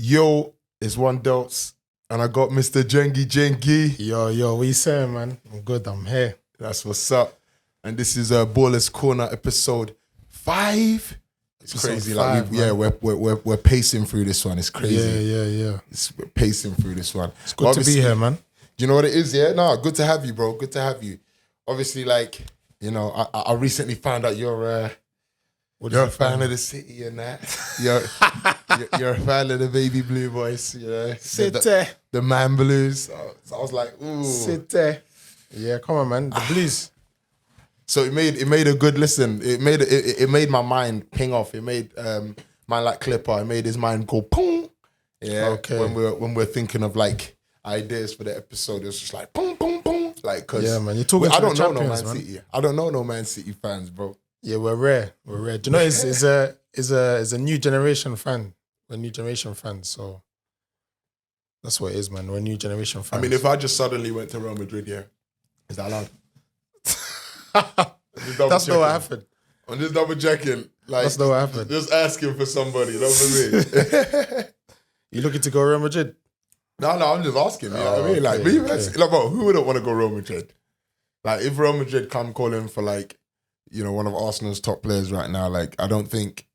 Yo, it's one Delts, and I got Mr. JENGI. Yo, what you saying, man? I'm good, I'm here. That's what's up. And this is BAITEZE'S Corner episode 5. It's Episode crazy. 5, We're pacing through this one. It's crazy. Yeah. We're pacing through this one. It's good to be here, man. Do you know what it is? Yeah, no, good to have you, bro. Good to have you. Obviously, like, you know, I recently found out you're a fan of the city and that. You're a fan of the Baby Blue Boys, you know. The Man Blues. So I was like, ooh. City. Yeah, come on, man. The Blues. So it made a good listen. It made my mind ping off. It made man like Clipper. It made his mind go boom. Yeah. Okay. When we're thinking of like ideas for the episode, it's just like boom, boom, boom. Like, cause yeah, man. You're talking to the champions, man. City. I don't know no Man City fans, bro. Yeah, we're rare. Do you know it's a new generation fan. We're new generation fans, so that's what it is, man. We're new generation fans. I mean, if I just suddenly went to Real Madrid, yeah, is that allowed? That's not what happened. I'm just double checking. Like, that's not what happened. Just asking for somebody, you know what I mean? You looking to go Real Madrid? No, I'm just asking. You know what I mean? Like, bro, who wouldn't want to go Real Madrid? Like, if Real Madrid come calling for, like, you know, one of Arsenal's top players right now, like, I don't think.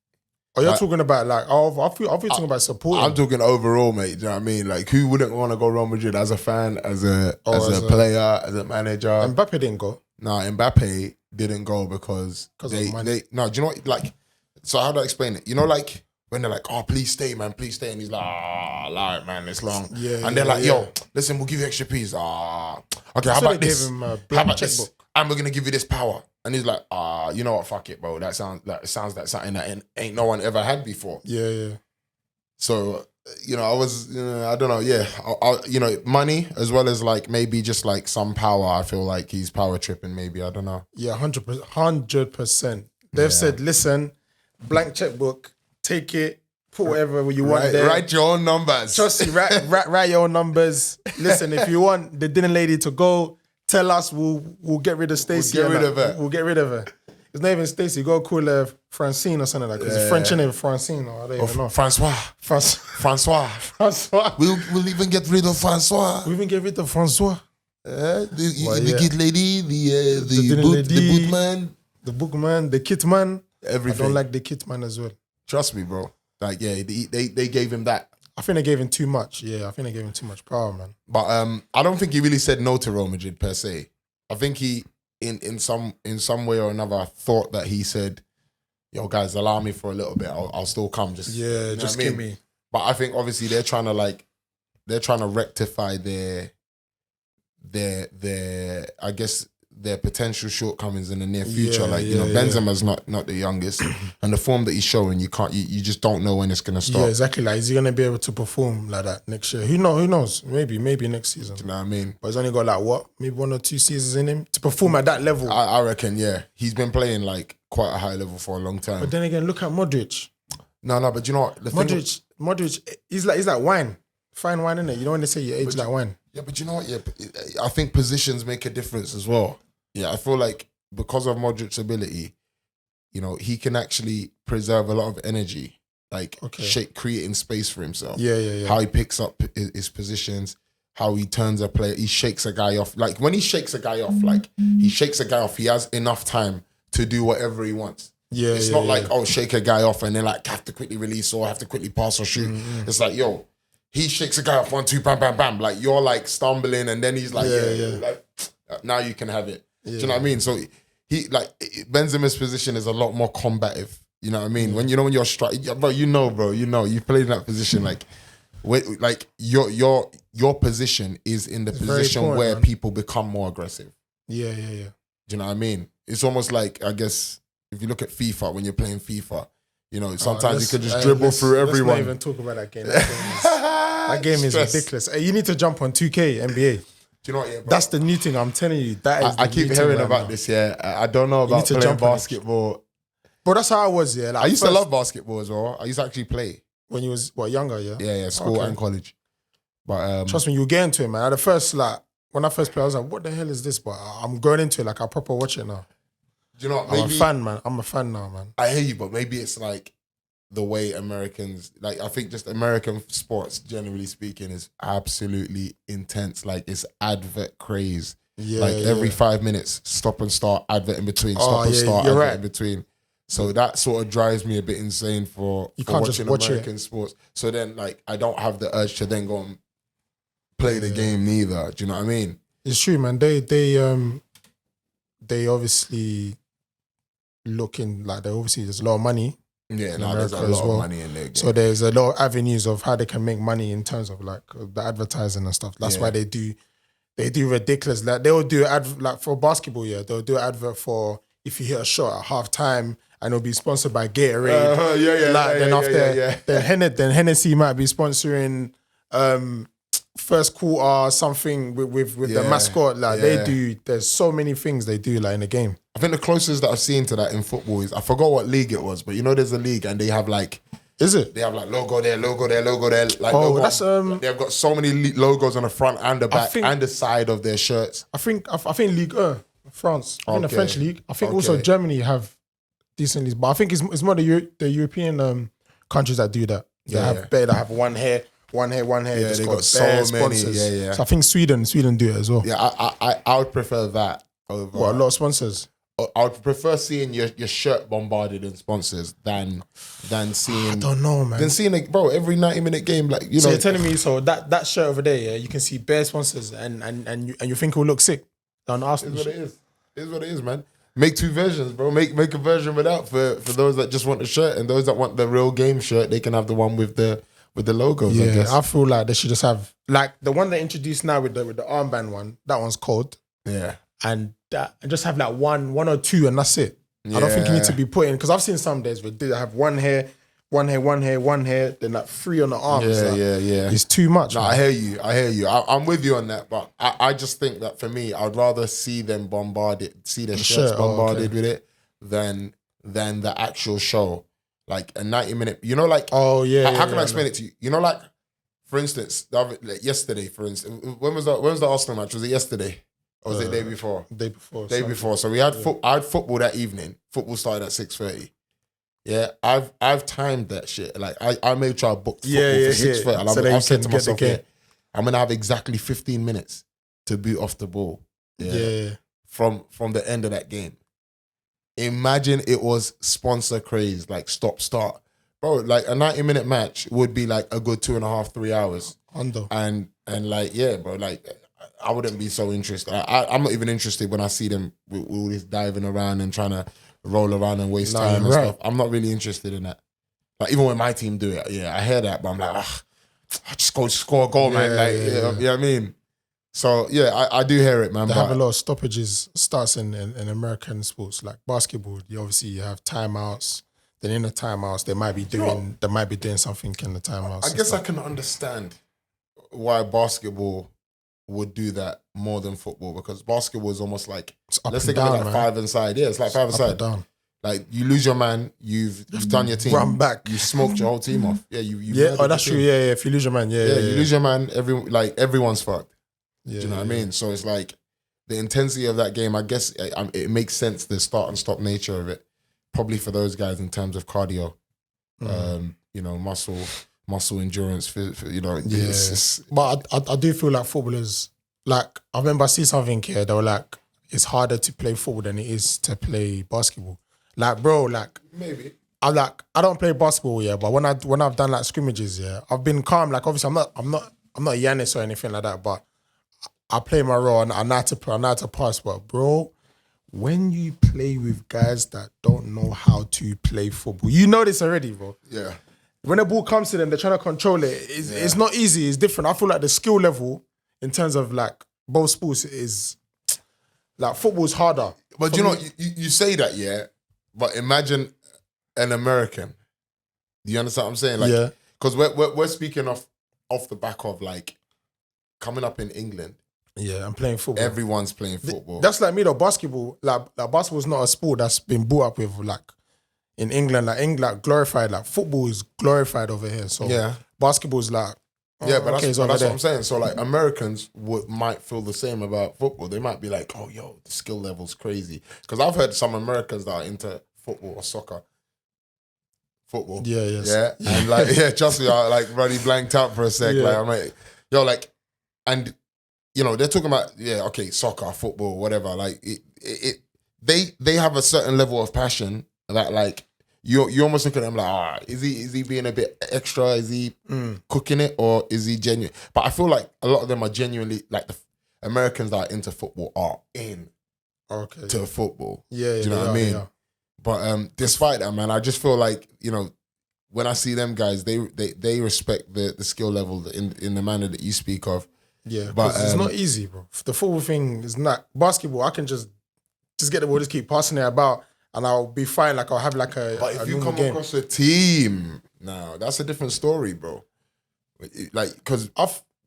Oh, you're talking about, like, I feel talking about supporting. I'm talking overall, mate. Do you know what I mean? Like, who wouldn't want to go Real Madrid as a fan, as a player, as a manager? Mbappe didn't go. No, Mbappe didn't go because they no, do you know what, like, so how do I explain it? You know, like, when they're like, oh, please stay, man, please stay. And he's like, alright, man, it's long. Yeah, and they're like, yo, listen, we'll give you extra peas. Okay, how about this? Him a how about this? And we're going to give you this power. And he's like, you know what, fuck it, bro. That sounds like something that ain't no one ever had before. Yeah. So, you know, I was, you know, I don't know, yeah. You know, money as well as, like, maybe just, like, some power. I feel like he's power tripping, maybe. I don't know. Yeah, 100%. They've said, listen, blank checkbook, take it, put whatever you want there. Write your own numbers. Trust me, write your own numbers. Listen, if you want the dinner lady to go, tell us, we'll get rid of Stacey. We'll get rid of her. It's not even Stacey. Go call her Francine or something like that. It's French name, Francine, or I don't even know. Francois. We'll even get rid of Francois. We'll even get rid of Francois. The kid lady, the bootman. The bookman, the kit man. Everything. I don't like the kit man as well. Trust me, bro. Like, yeah, they gave him that. I think they gave him too much. Yeah, I think they gave him too much power, man. But I don't think he really said no to Real Madrid per se. I think he, in some way or another, thought that he said, "Yo, guys, allow me for a little bit. I'll still come." Just give me. But I think obviously they're trying to rectify their I guess their potential shortcomings in the near future. Benzema's not the youngest, and the form that he's showing, you just don't know when it's gonna stop. Yeah, exactly. Like, is he gonna be able to perform like that next year? Who knows? Maybe next season. Do you know what I mean? But he's only got maybe 1 or 2 seasons in him to perform at that level. I reckon, yeah. He's been playing like quite a high level for a long time. But then again, look at Modric. No, but you know what? Modric, he's like wine. Fine wine, innit? You know when they say you age like wine? Yeah, but you know what? Yeah, I think positions make a difference as well. Yeah, I feel like because of Modric's ability, you know, he can actually preserve a lot of energy, like creating space for himself. Yeah. How he picks up his positions, how he turns a player, he shakes a guy off. Like, when he shakes a guy off, he has enough time to do whatever he wants. Yeah, it's not like, shake a guy off and then like have to quickly release or have to quickly pass or shoot. Mm-hmm. It's like, yo, he shakes a guy off 1, 2, bam, bam, bam. Like, you're like stumbling and then he's like, like, now you can have it. Yeah. Do you know what I mean? So Benzema's position is a lot more combative. You know what I mean? When you're striking, bro, you've played in that position. Like, your position is in the position where people become more aggressive. Yeah. Do you know what I mean? It's almost like, I guess, if you look at FIFA, when you're playing FIFA, you know, sometimes you could just dribble through everyone. Let's not even talk about that game. That game is ridiculous. Hey, you need to jump on 2K NBA. Do you know what? Yeah, that's the new thing. I'm telling you. I keep hearing about this. Yeah, I don't know about playing basketball. But that's how I was. Yeah, like, I used to love basketball as well. I used to actually play when you was younger. Yeah, yeah, school and college. But trust me, you get into it, man. At the first, when I first played, I was like, "What the hell is this?" But I'm going into it like I proper watch it now. Do you know what? I'm a fan, man. I'm a fan now, man. I hear you, but maybe it's like the way Americans, like, I think just American sports, generally speaking, is absolutely intense. Like, it's advert craze. Yeah, like, every 5 minutes, stop and start, advert in between, start, advert in between. So that sort of drives me a bit insane for watching American sports. So then, like, I don't have the urge to then go and play the game neither. Do you know what I mean? It's true, man. They obviously looking like there's a lot of money. Yeah, there's a lot of money in there. So there's a lot of avenues of how they can make money in terms of like the advertising and stuff. That's why they do ridiculous. Like they'll do like for basketball, they'll do an advert for if you hit a shot at halftime and it'll be sponsored by Gatorade. Then Hennessy might be sponsoring first quarter something with the mascot. Like there's so many things they do like in the game. I think the closest that I've seen to that in football is, I forgot what league it was, but you know there's a league and they have like, is it? They have like logo there, logo there, logo there. Like, that's they've got so many logos on the front and the back and the side of their shirts. I think Ligue 1, France. I think the French league. I think also Germany have decent leagues, but I think it's more the European countries that do that. They have one here. Yeah, they got so many sponsors. Yeah. So I think Sweden do it as well. Yeah, I would prefer that over. What, a lot of sponsors? I would prefer seeing your shirt bombarded in sponsors than seeing. I don't know, man. Than seeing every 90-minute game, like, you know. So you're telling me that shirt over there, you can see bare sponsors and you think it will look sick on Arsenal. It's what it is, man. Make two versions, bro. Make a version without for those that just want the shirt, and those that want the real game shirt, they can have the one with the logos. Yeah, I guess. I feel like they should just have like the one they introduced now with the armband one. That one's cold. Yeah, and just have like one or two, and that's it. Yeah. I don't think you need to be putting, because I've seen some days where they have one here, then like three on the arms. Yeah. It's too much. No, I hear you. I'm with you on that, but I just think that for me, I'd rather see them see their shirts bombarded with it than the actual show. Like a 90-minute, you know, like, how can I explain it to you? You know, like, for instance, yesterday, when was the Arsenal match? Was it yesterday? Or was it the day before? Day before. Day before. So we had I had football that evening. Football started at 6:30. Yeah, I've timed that shit. Like, I made sure I booked football for 6:30. And I've said to myself, I'm gonna have exactly 15 minutes to boot off the ball. Yeah. From the end of that game. Imagine it was sponsor craze, like stop, start. Bro, like a 90-minute match would be like a good 2.5, 3 hours. Under. And like, yeah, bro, like, I wouldn't be so interested. I'm not even interested when I see them with all this diving around and trying to roll around and waste time and stuff. I'm not really interested in that. Like, even when my team do it, I hear that, but I'm like, I just go score a goal, man. Like, you know what I mean? So, yeah, I do hear it, man. They have a lot of stoppages, starts in American sports, like basketball. You have timeouts. Then in the timeouts, they might be doing something in the timeouts. I guess I can understand why basketball would do that more than football, because basketball is almost like, let's think of it like five-a-side. Yeah, it's like five-a-side. Like, you lose your man, you've done your team. Run back. You smoked your whole team off. Yeah, that's true. Yeah, if you lose your man, you lose your man, everyone's fucked. Yeah, do you know what I mean? So it's like the intensity of that game, I guess it makes sense, the start and stop nature of it. Probably for those guys in terms of cardio, you know, muscle endurance, you know. Yeah. But I do feel like footballers, like, I remember I see something here, they were like, it's harder to play football than it is to play basketball. Like, bro, like, maybe. I don't play basketball, but when I've done like scrimmages, I've been calm. Like, obviously I'm not Giannis or anything like that, but I play my role and I know how to pass. But bro, when you play with guys that don't know how to play football, you know this already, bro. Yeah. When the ball comes to them, they're trying to control it. It's not easy. It's different. I feel like the skill level in terms of like both sports is like, football's harder. But you know, you say that, but imagine an American. Do you understand what I'm saying? Like, because we're speaking off the back of like coming up in England. Yeah, I'm playing football. Everyone's playing football. That's like me though. Basketball, like basketball's not a sport that's been brought up with like in England. Like England glorified. Like football is glorified over here. So basketball's like but that's what I'm saying. So like Americans might feel the same about football. They might be like, oh, yo, the skill level's crazy. Because I've heard some Americans that are into football or soccer football. Yeah. And like, yeah, trust me, I like really blanked out for a sec. Yeah. Like, I'm like, yo, like, and you know, they're talking about, okay, soccer, football, whatever. Like, they have a certain level of passion that, like, you almost look at them like, is he being a bit extra? Is he cooking it, or is he genuine? But I feel like a lot of them are genuinely, like, the Americans that are into football are to football. Yeah, do you know what I mean? Yeah. But despite that, man, I just feel like, you know, when I see them guys, they respect the skill level in the manner that you speak of. Yeah, but it's not easy, bro. The football thing is not basketball. I can just get the ball, just keep passing it about, and I'll be fine. Like, I'll have like a. But if you come across a team, now that's a different story, bro. Like, because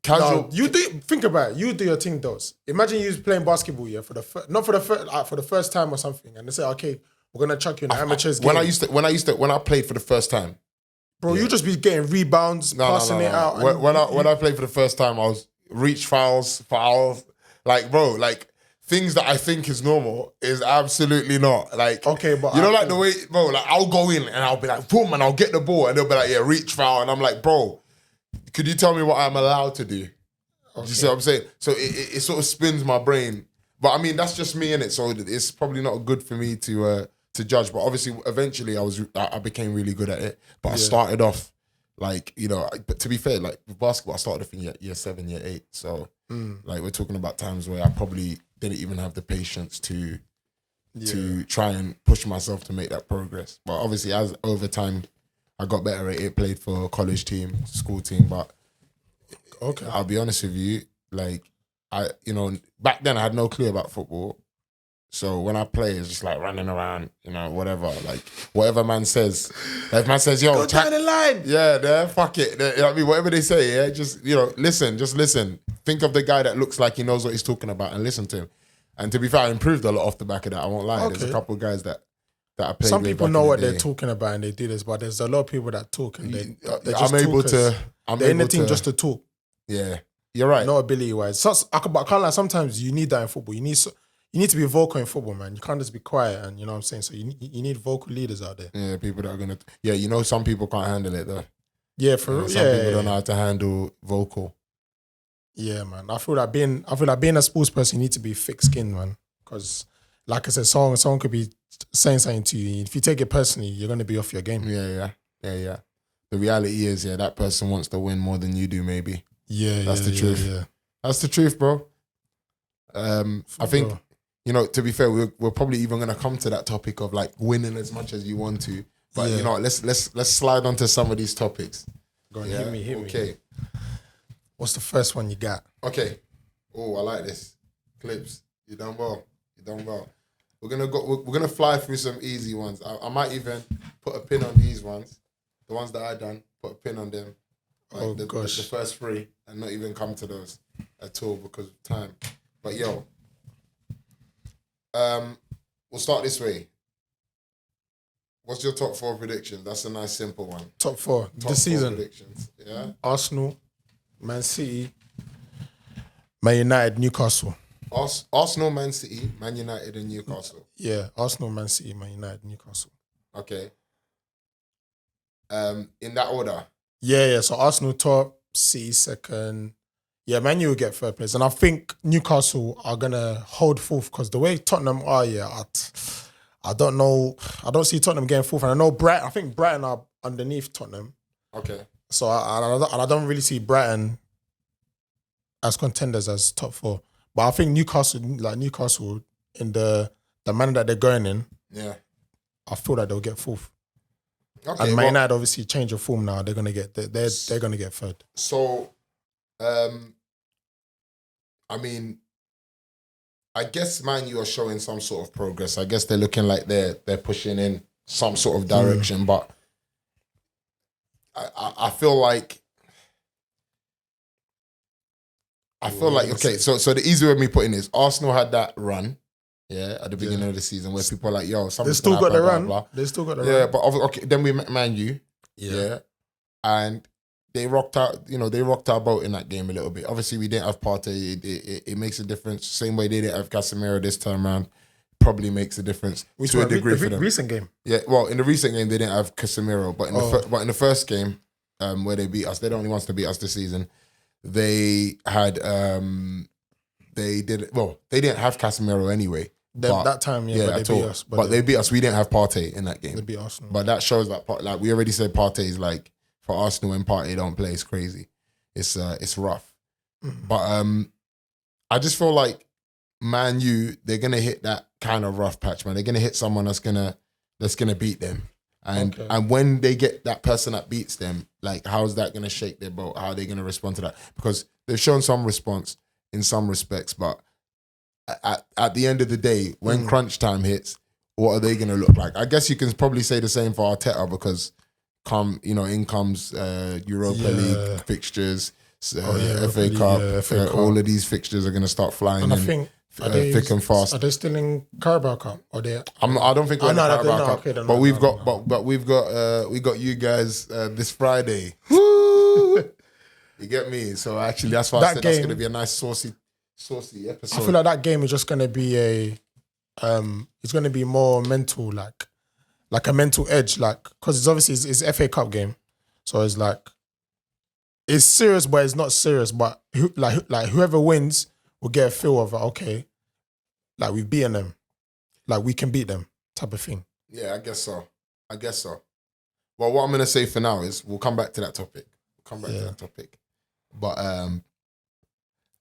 casual. No, you do think about it. You do your thing, though. Imagine you playing basketball, for the first time or something, and they say, okay, we're gonna chuck you in the amateurs game. When I played for the first time, bro, you just be getting rebounds, passing it out. When I played for the first time, I was reach fouls, like, bro, like, things that I think is normal is absolutely not. Like, okay, but you know, like the way, bro, like, I'll go in and I'll be like, boom, and I'll get the ball, and they'll be like, yeah, reach foul, and I'm like, bro, could you tell me what I'm allowed to do? Okay. You see what I'm saying? So it sort of spins my brain. But I mean, that's just me, innit? So it's probably not good for me to judge. But obviously, eventually, I became really good at it. But I started off, like, you know, but to be fair, like, with basketball, I started off in year 7, year 8. So, like, we're talking about times where I probably didn't even have the patience to try and push myself to make that progress. But obviously, as over time, I got better at it, played for a college team, school team. But I'll be honest with you, like, back then I had no clue about football. So when I play, it's just like running around, you know, whatever. Like, whatever man says. Like, if man says, yo, go down the line. Yeah, fuck it. You know what I mean? Whatever they say, yeah, just, you know, just listen. Think of the guy that looks like he knows what he's talking about and listen to him. And to be fair, I improved a lot off the back of that. I won't lie. There's a couple of guys that I played Some with people know what they're talking about and they do this, but there's a lot of people that talk and they're just they're in the thing just to talk. Yeah, you're right. Not ability-wise. But I can't lie, sometimes you need that in football. You need to be vocal in football, man. You can't just be quiet, and you know what I'm saying? So you need vocal leaders out there. Yeah, people that are going to... Yeah, you know, some people can't handle it, though. Yeah, for real. Some people don't know how to handle vocal. Yeah, man. I feel like being a sports person, you need to be thick-skinned, man. Because, like I said, someone could be saying something to you. If you take it personally, you're going to be off your game. Yeah. The reality is, that person wants to win more than you do, maybe. That's the truth. Yeah. That's the truth, bro. I think... You know, to be fair, we're probably even going to come to that topic of, like, winning as much as you want to. But, you know, let's slide onto some of these topics. Go on, hit me. Okay. What's the first one you got? Okay. Oh, I like this. Clips. You done well. We're gonna fly through some easy ones. I might even put a pin on these ones. The ones that I done, put a pin on them. Like the first 3, and not even come to those at all because of time. But yo. We'll start this way. What's your top 4 predictions? That's a nice simple one. Top 4 this season. Predictions. Yeah. Arsenal, Man City, Man United, Newcastle. Arsenal, Man City, Man United, and Newcastle. Yeah, Arsenal, Man City, Man United, Newcastle. Okay. In that order. Yeah. So Arsenal top, City second. Yeah, Man U will get 3rd place. And I think Newcastle are going to hold 4th because the way Tottenham are, I don't know. I don't see Tottenham getting 4th. And I know I think Brighton are underneath Tottenham. Okay. So I don't really see Brighton as contenders as top 4. But I think Newcastle in the manner that they're going in, I feel that they'll get 4th. Okay. And Man United obviously change of form now. They're going to get 3rd. So... I mean, I guess Man U are showing some sort of progress. I guess they're looking like they're pushing in some sort of direction, but I feel like okay. So the easy way of me putting this, Arsenal had that run, at the beginning of the season where people are like, yo, they still got the run. They still got the run. Yeah, but okay, then we met Man U, and they rocked out our boat in that game a little bit. Obviously, we didn't have Partey. It makes a difference. Same way they didn't have Casemiro this time around. probably makes a difference to a degree for them. Recent game. Yeah, well, in the recent game they didn't have Casemiro, but in the first game where they beat us, they're the only ones to beat us this season. They had they didn't have Casemiro anyway. That time, they beat us. But they beat us. We didn't have Partey in that game. They beat Arsenal. But that shows that, like we already said, Partey is like, for Arsenal when Partey don't play, it's crazy. It's rough. Mm-hmm. But I just feel like Man U, they're gonna hit that kind of rough patch, man. They're gonna hit someone that's gonna beat them. And when they get that person that beats them, like how's that gonna shake their boat? How are they gonna respond to that? Because they've shown some response in some respects, but at the end of the day, when crunch time hits, what are they going to look like? I guess you can probably say the same for Arteta because in comes Europa League fixtures, FA Cup, all of these fixtures are going to start flying in. I think thick and fast. Are they still in Carabao Cup? Or they? I don't think we're in the Carabao Cup. Okay, but we got you guys this Friday. Woo! You get me? So actually, that's why I said that's going to be a nice saucy episode. I feel like that game is just going to be it's going to be more mental, like a mental edge, because it's obviously it's FA Cup game, so it's like it's serious, but it's not serious. But whoever wins will get a feel of it. Okay, like we've beaten them, like we can beat them, type of thing. Yeah, I guess so. Well, what I'm going to say for now is we'll come back to that topic. But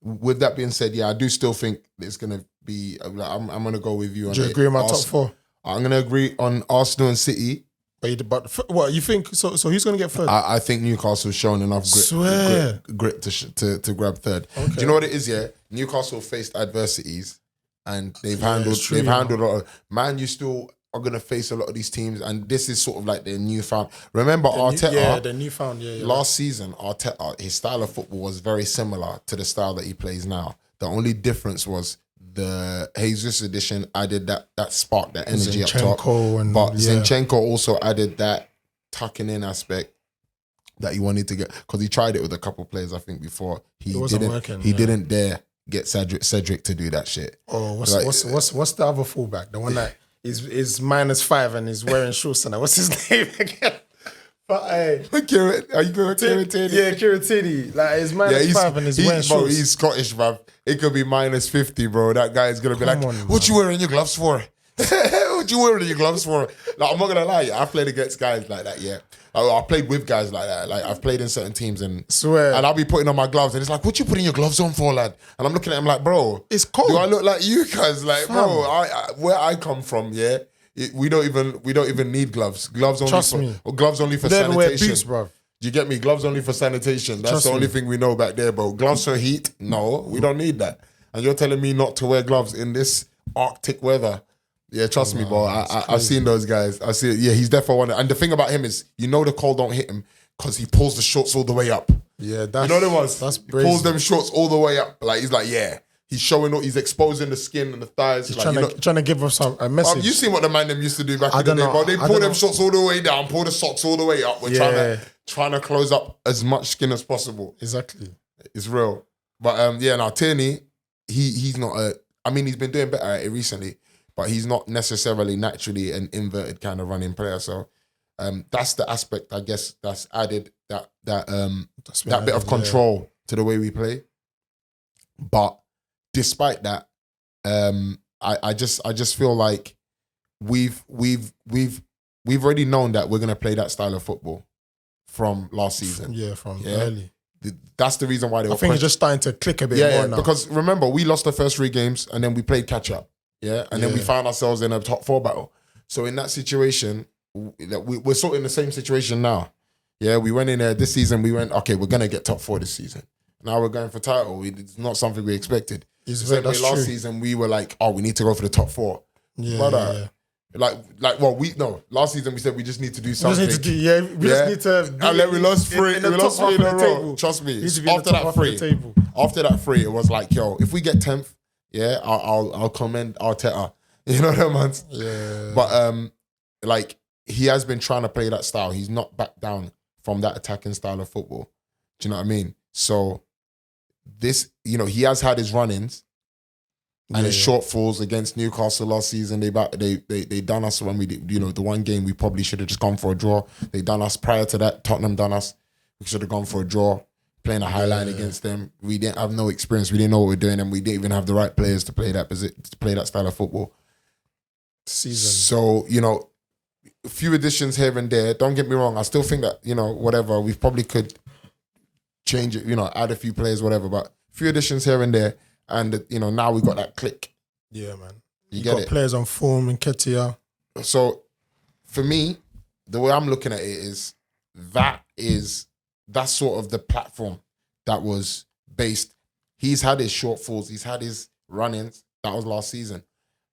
with that being said, I do still think it's gonna be. I'm gonna go with you. Do you agree on my top four? I'm gonna agree on Arsenal and City. But what you think? So who's gonna get third? I think Newcastle's shown enough grit to grab third. Okay. Do you know what it is? Yeah, Newcastle faced adversities and they've handled a lot of. Man, you still are gonna face a lot of these teams, and this is sort of like their newfound. Remember Arteta? The newfound. Last season, Arteta, his style of football was very similar to the style that he plays now. The only difference was the Jesus edition added that spark, that energy up top. Zinchenko also added that tucking in aspect that he wanted to get, because he tried it with a couple of players, I think, before. He didn't dare get Cedric to do that shit. Oh, what's the other fullback? The one that is -5 and he's wearing shorts and that. What's his name again? But are you going to Kiritini? Yeah, Kiritini. Like he's -5 and he's wearing shorts. Bro, he's Scottish, bruv. It could be -50, bro. That guy is gonna be like, "What you wearing your gloves for? What you wearing your gloves for?" Like, I'm not gonna lie, I played against guys like that. Yeah, I played with guys like that. Like I've played in certain teams and I'll be putting on my gloves and it's like, "What you putting your gloves on for, lad?" And I'm looking at him like, "Bro, it's cold. Do I look like you guys?" Like, bro, where I come from, yeah. We don't even need gloves. Gloves only for sanitation. Wear boots, bro. Do you get me? Gloves only for sanitation. That's the only thing we know back there, bro. Gloves for heat? No, we don't need that. And you're telling me not to wear gloves in this Arctic weather? Yeah, trust me, bro. I've seen those guys. I see it. Yeah, he's definitely one. And the thing about him is, the cold don't hit him because he pulls the shorts all the way up. Yeah, that's he pulls them shorts all the way up. Like he's like, yeah. He's he's exposing the skin and the thighs. He's trying to give us a message. You seen what the mandem used to do back in the day, bro? They pull them shorts all the way down, pull the socks all the way up. We're trying to close up as much skin as possible. Exactly. It's real. But now Tierney, he's not he's been doing better at it recently, but he's not necessarily naturally an inverted kind of running player. So that's the aspect, I guess, that's added that bit of control to the way we play. But despite that, I just feel like we've already known that we're gonna play that style of football from last season. Early. That's the reason why I think it's just starting to click a bit more now. Because remember, we lost the first 3 games and then we played catch up. Yeah, and then we found ourselves in a top 4 battle. So in that situation, we're sort of in the same situation now. Yeah, we went in there this season. We went, okay, we're gonna get top 4 this season. Now we're going for title. It's not something we expected. Last season we were like, oh, we need to go for the top 4. Last season we said we just need to do something. We just need to. And then we lost 3 in a row. Trust me. After that 3, it was like, yo, if we get 10th, I'll commend Arteta. You know what I mean? Yeah. But he has been trying to play that style. He's not backed down from that attacking style of football. Do you know what I mean? So this, he has had his run-ins, And his shortfalls against Newcastle last season, they done us when we did, the one game we probably should have just gone for a draw. They done us prior to that. Tottenham done us. We should have gone for a draw, playing a high line against them. We didn't have no experience. We didn't know what we were doing, and we didn't even have the right players to play that style of football. Season. So, a few additions here and there. Don't get me wrong. I still think that, whatever, we probably could change it, add a few players, whatever, but a few additions here and there. And, now we got that click. Yeah, man. You get got it? Players on form and Ketia. So, for me, the way I'm looking at it is that's sort of the platform that was based. He's had his shortfalls. He's had his run-ins. That was last season.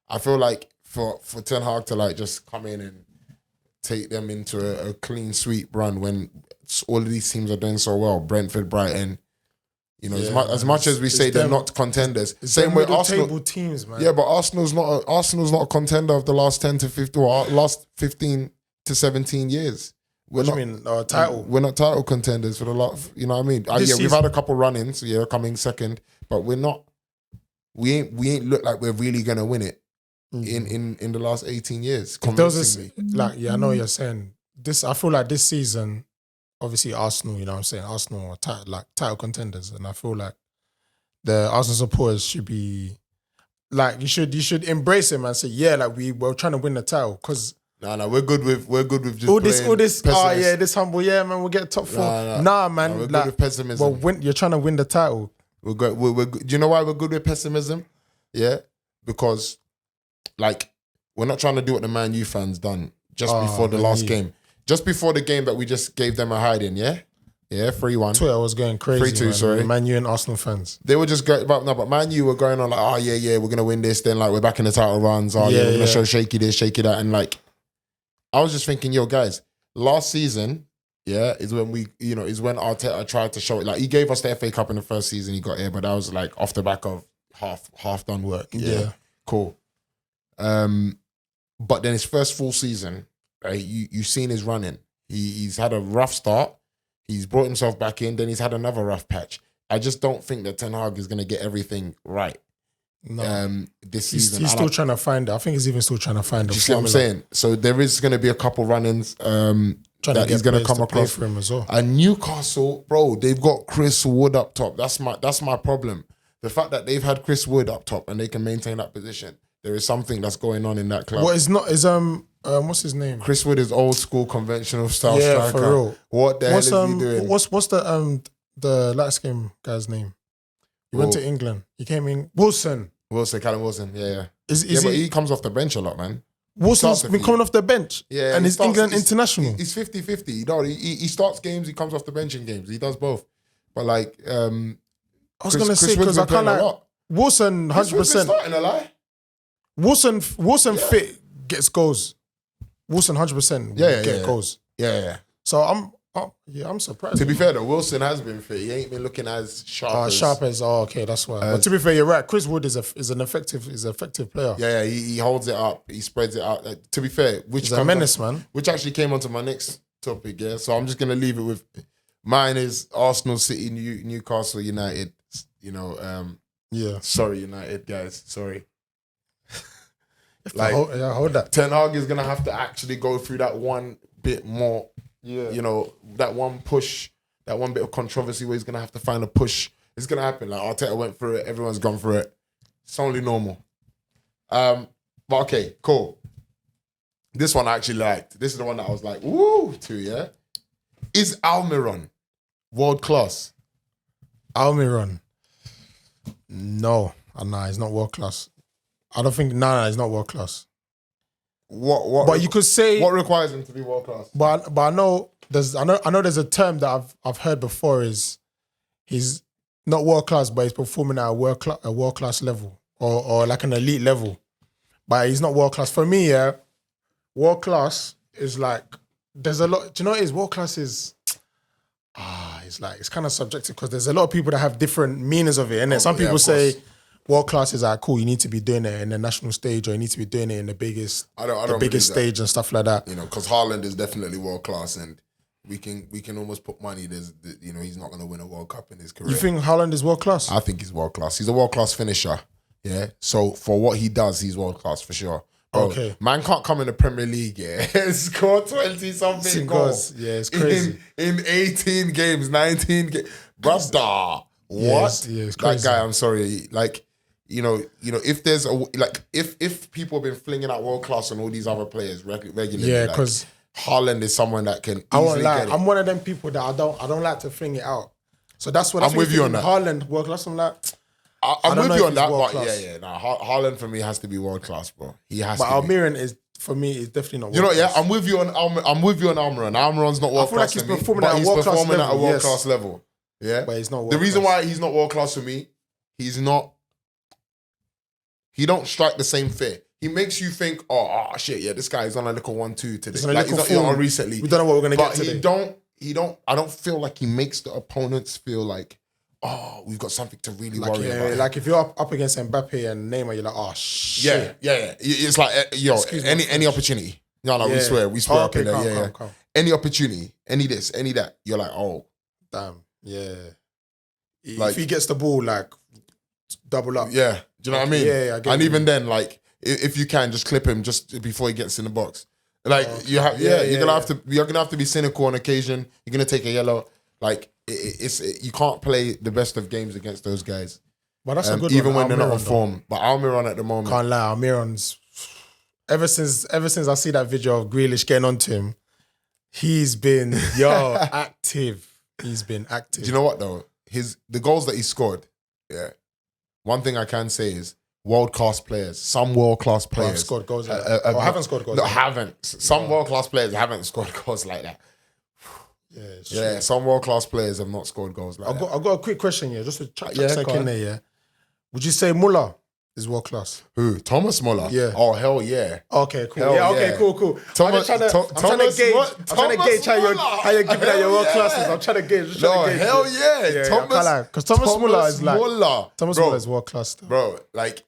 I feel like for Ten Hag to just come in and take them into a clean sweep run when all of these teams are doing so well, Brentford, Brighton, as much as we say they're not contenders, same way Arsenal table teams, man. Yeah, but Arsenal's not a contender of the last 10 to 15 or last 15 to 17 years. Title? We're not title contenders for the last, you know what I mean? We've had a couple run-ins, coming second, but we ain't look like we're really gonna win it in the last 18 years. I know what you're saying. I feel like this season, obviously Arsenal, Arsenal are title contenders, and I feel like the Arsenal supporters should be you should embrace him and say, we're trying to win the title, because no, we're good with just all this. This humble, man. We'll get top four. Man. We're good with pessimism. Well, you're trying to win the title. We're good. Do you know why we're good with pessimism? Yeah, because we're not trying to do what the Man U fans done just before the last game, just before the game that we just gave them a hiding. Yeah, 3-1. Twitter was going crazy. 3-2. Sorry, Man U and Arsenal fans. They were just going, but Man U were going on we're gonna win this. Then we're back in the title runs. We're gonna show shaky this, shaky that, and I was just thinking, guys, last season, is when when Arteta tried to show it. He gave us the FA Cup in the first season he got here, but that was off the back of half done work. Yeah. Cool. But then his first full season, you've seen his running. He's had a rough start. He's brought himself back in. Then he's had another rough patch. I just don't think that Ten Hag is going to get everything right. No. This season. He's still trying to find it. I think he's even still trying to find it. You see what I'm saying? So there is going to be a couple run-ins that he's going to come across for him as well. And Newcastle, bro, they've got Chris Wood up top. That's my problem. The fact that they've had Chris Wood up top and they can maintain that position. There is something that's going on in that club. What is not is what's his name? Chris Wood is old school conventional style striker. For real. What the hell is he doing? What's the light skin guy's name? He went to England. He came in Callum Wilson. Yeah. But he comes off the bench a lot, man. Wilson's been coming off the bench. Yeah, and he's England international. He's 50-50. He starts games. He comes off the bench in games. He does both. But I was gonna say, because I can't Wilson 100%. Starting a lie. Wilson fit gets goals. Wilson 100% get goals. Yeah. So I'm surprised. To be fair though, Wilson has been fit. He ain't been looking as sharp. Okay, that's why. But to be fair, you're right. Chris Wood is an effective player. Yeah. He holds it up. He spreads it out. To be fair, he's a menace, man. Which actually came onto my next topic. Yeah. So I'm just gonna leave it with mine is Arsenal, City, Newcastle, United. Sorry, United guys. Sorry. Hold that. Ten Hag is gonna have to actually go through that one bit more. Yeah. That one push, that one bit of controversy where he's gonna have to find a push. It's gonna happen. Arteta went through it. Everyone's gone through it. It's only normal. But okay, cool. This one I actually liked. This is the one that I was like, woo, to, yeah. Is Almiron world class? Almiron. No, he's not world class. I don't think. No, he's not world class. What? But you could say what requires him to be world class. But I know there's a term that I've heard before is he's not world class, but he's performing at a world class level or like an elite level. But he's not world class. For me, world class is there's a lot. Do you know what it is? World class is. It's kind of subjective because there's a lot of people that have different meanings of it. And then some people say world class is cool, you need to be doing it in the national stage or you need to be doing it in the biggest stage and stuff like that. Because Haaland is definitely world class and we can almost put money. He's not going to win a World Cup in his career. You think Haaland is world class? I think he's world class. He's a world class finisher. Yeah. So for what he does, he's world class for sure. Bro, Okay. Man can't come in the Premier League, score 20-something goals. Yeah, it's crazy. In 18 games, 19 games. Brother, what? Yeah, it's that crazy. guy, I'm sorry. Like, if there's if people have been flinging out world class on all these other players regularly, Yeah, because Haaland is someone that can I won't easily lie. get it. I'm one of them people that I don't like to fling it out. So that's what I'm with you on that. Haaland world class. I'm like, I'm don't with know you if on he's that, world but class. Haaland for me has to be world class, bro. He has but to be. Almiron is for me is definitely not. You know, world class. I'm with you on Almiron. Almiron's not world feel like class he's to me, performing but at a he's world-class performing at a level, world yes. class level. Yeah, But he's not world the reason class. why he's not world class for me, he's not. He don't strike the same fear. He makes you think, oh shit, yeah, this guy is on a little 1-2 today. He's on a Like little he's not form. on recently. We don't know what we're gonna But get today. he don't. I don't feel like he makes the opponents feel like, oh, we've got something to really worry about. Like if you're up against Mbappe and Neymar, you're like, oh shit. Yeah. It's like, Excuse my any French. opportunity. No, we Yeah. swear Oh, up in there. calm, Yeah. calm. Any opportunity, any this, any that. You're like, oh, Damn. Yeah. Like- if he gets the ball, like double up. yeah. Do you know what I mean? Yeah, I get And you. even then, like, if you can, just clip him just before he gets in the box. Like you have, Yeah, you're gonna yeah. you're gonna have to be cynical on occasion. You're gonna take a yellow. Like you can't play the best of games against those guys, But that's a good even one. when they're not on Almiron, though. form. But Almiron at the moment, Can't lie, Almiron's ever since I see that video of Grealish getting onto him, he's been active. He's been active. do you know what though? The goals that he scored, yeah. One thing I can say is world class players. Some world class I've players scored goals. Haven't scored goals. No, haven't. Some world class players haven't scored goals like that. Yeah, it's Yeah, true. some world class players have not scored goals like I've that. got a quick question here, just to chuck Yeah, a go in on. there. Yeah, would you say Muller is world class? Who? Thomas Muller? Yeah. Oh hell yeah. Okay, cool. Hell yeah, okay, yeah. cool. Thomas- I'm trying to Thomas gauge. what? I'm trying to Thomas gauge how you're Muller. giving out your Hell world yeah. classes. I'm trying to gauge. Just No, trying to gauge hell it. yeah. I Thomas can't lie, because Thomas Muller is like Muller. Thomas Bro, Muller is world class. Though. Bro, like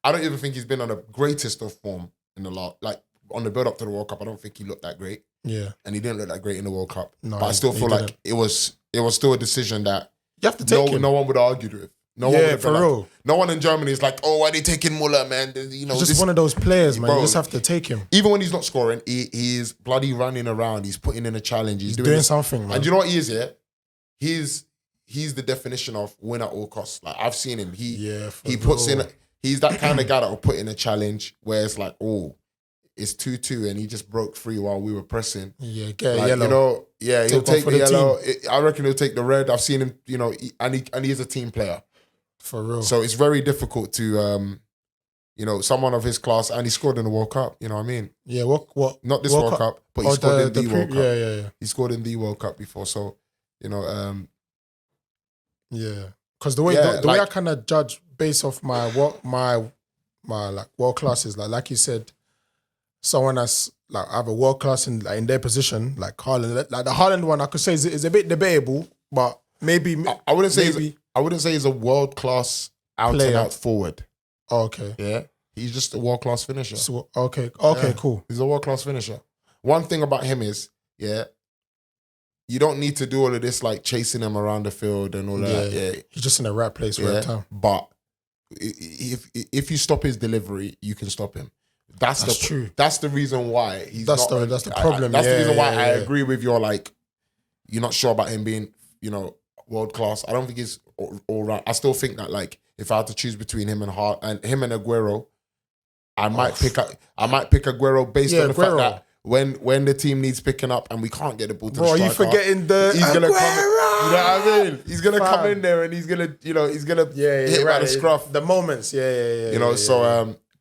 I don't even think he's been on the greatest of form in the last, like on the build up to the World Cup. I don't think he looked that great, Yeah, and he didn't look that great in the World Cup. No, but I still he feel like didn't. it was still a decision that you have to take him. no one would have argued with. No one Yeah, would have for been real. Like, no one in Germany is like, oh, why are they taking Muller, man? You know, He's just this- one of those players, man. Bro, You just have to take him. even when he's not scoring, he's bloody running around. He's putting in a challenge. He's Doing something, man. And you know what he is, yeah? He's the definition of win at all costs. Like I've seen him. He puts in. He's that kind of guy that will put in a challenge where it's like, oh, it's 2-2, and he just broke free while we were pressing. Yeah, get a Like, yellow. you know, yeah, he'll Take one take for the the yellow. I reckon he'll take the red. I've seen him, you know, and he is a team player. For real. So it's very difficult to, someone of his class, and he scored in the World Cup. You know what I mean? Yeah, what? Not this World Cup, but he scored in the World Cup. Yeah. He scored in the World Cup before. So, Yeah, because the way Yeah, the way I like- kind of judge based off my like world class is like you said, someone that's like either world class in their position, like Haaland. Like the Haaland one, I could say is a bit debatable, but maybe I wouldn't say maybe. I wouldn't say he's a world class out and Player. out forward. Oh, okay. Yeah, he's just a world class finisher. So, okay, Yeah. cool. He's a world class finisher. One thing about him is, yeah, you don't need to do all of this like chasing him around the field and all of that. Yeah, He's just in the right place, yeah. right time. But if you stop his delivery, you can stop him. That's true. That's the reason why he's That's not. the problem. That's the Yeah, reason why yeah, I yeah. agree with your like. You're not sure about him being, world class. I don't think he's all right. I still think that like if I had to choose between him and Aguero, I might pick Aguero based on the fact Aguero. that when the team needs picking up and we can't get the ball to Bro, the are striker, you forgetting the he's gonna come. Aguero? You know what I mean? He's gonna come Fam. in there and he's gonna hit Yeah, by the scruff. The moments, yeah.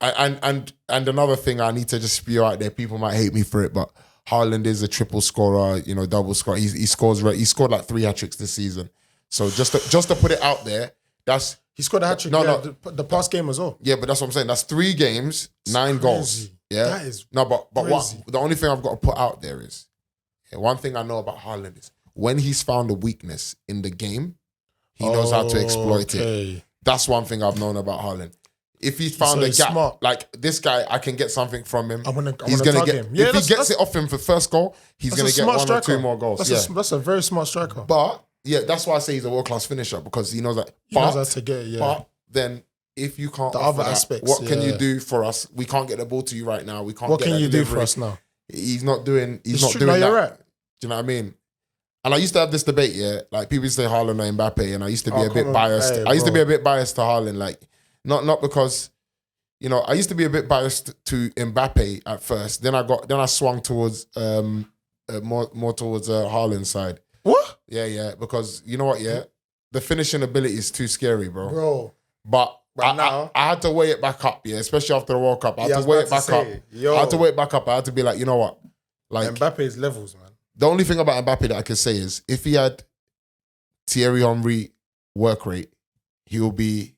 And another thing I need to just spew out there. People might hate me for it, but Haaland is a triple scorer. Double scorer. He scored like 3 hat-tricks this season. So just to put it out there, that's He scored a hat trick. No. the past game as well. yeah, but that's what I'm saying. That's 3 games, 9 goals. crazy. Yeah, That is no, but what crazy. the only thing I've got to put out there is one thing I know about Haaland is when he's found a weakness in the game, he knows how to exploit it. Okay. That's one thing I've known about Haaland. If he's found So a he's gap, smart. like this guy, I can get something from him. I'm gonna he's tag get him. Yeah, if he that's- gets it off him for first goal, he's That's gonna a get smart 1 striker. or 2 more goals. That's a very smart striker. But yeah, that's why I say he's a world class finisher because he knows that. He knows how to get it, yeah. But then if you can't The offer other that, aspects, what can yeah. you do for us? We can't get the ball to you right now. We can't. What get can that you do delivery. for us now? He's not doing. He's It's not true. doing No, that. you're right. Do you know what I mean? And I used to have this debate, yeah. Like people used to say Haaland or Mbappe, and I used to be a bit biased. Hey, I used to bro. be a bit biased to Haaland, like not because, you know, I used to be a bit biased to Mbappe at first. Then I swung towards more towards Haaland's side. What? Yeah, because you know what, yeah, the finishing ability is too scary, Bro. But now I had to weigh it back up, yeah, especially after the World Cup. I Yeah, had I to was weigh about it to back say, up. yo. I had to weigh it back up. I had to be like, you know what, like Mbappe's levels, man. the only thing about Mbappe that I can say is if he had Thierry Henry work rate, he'll be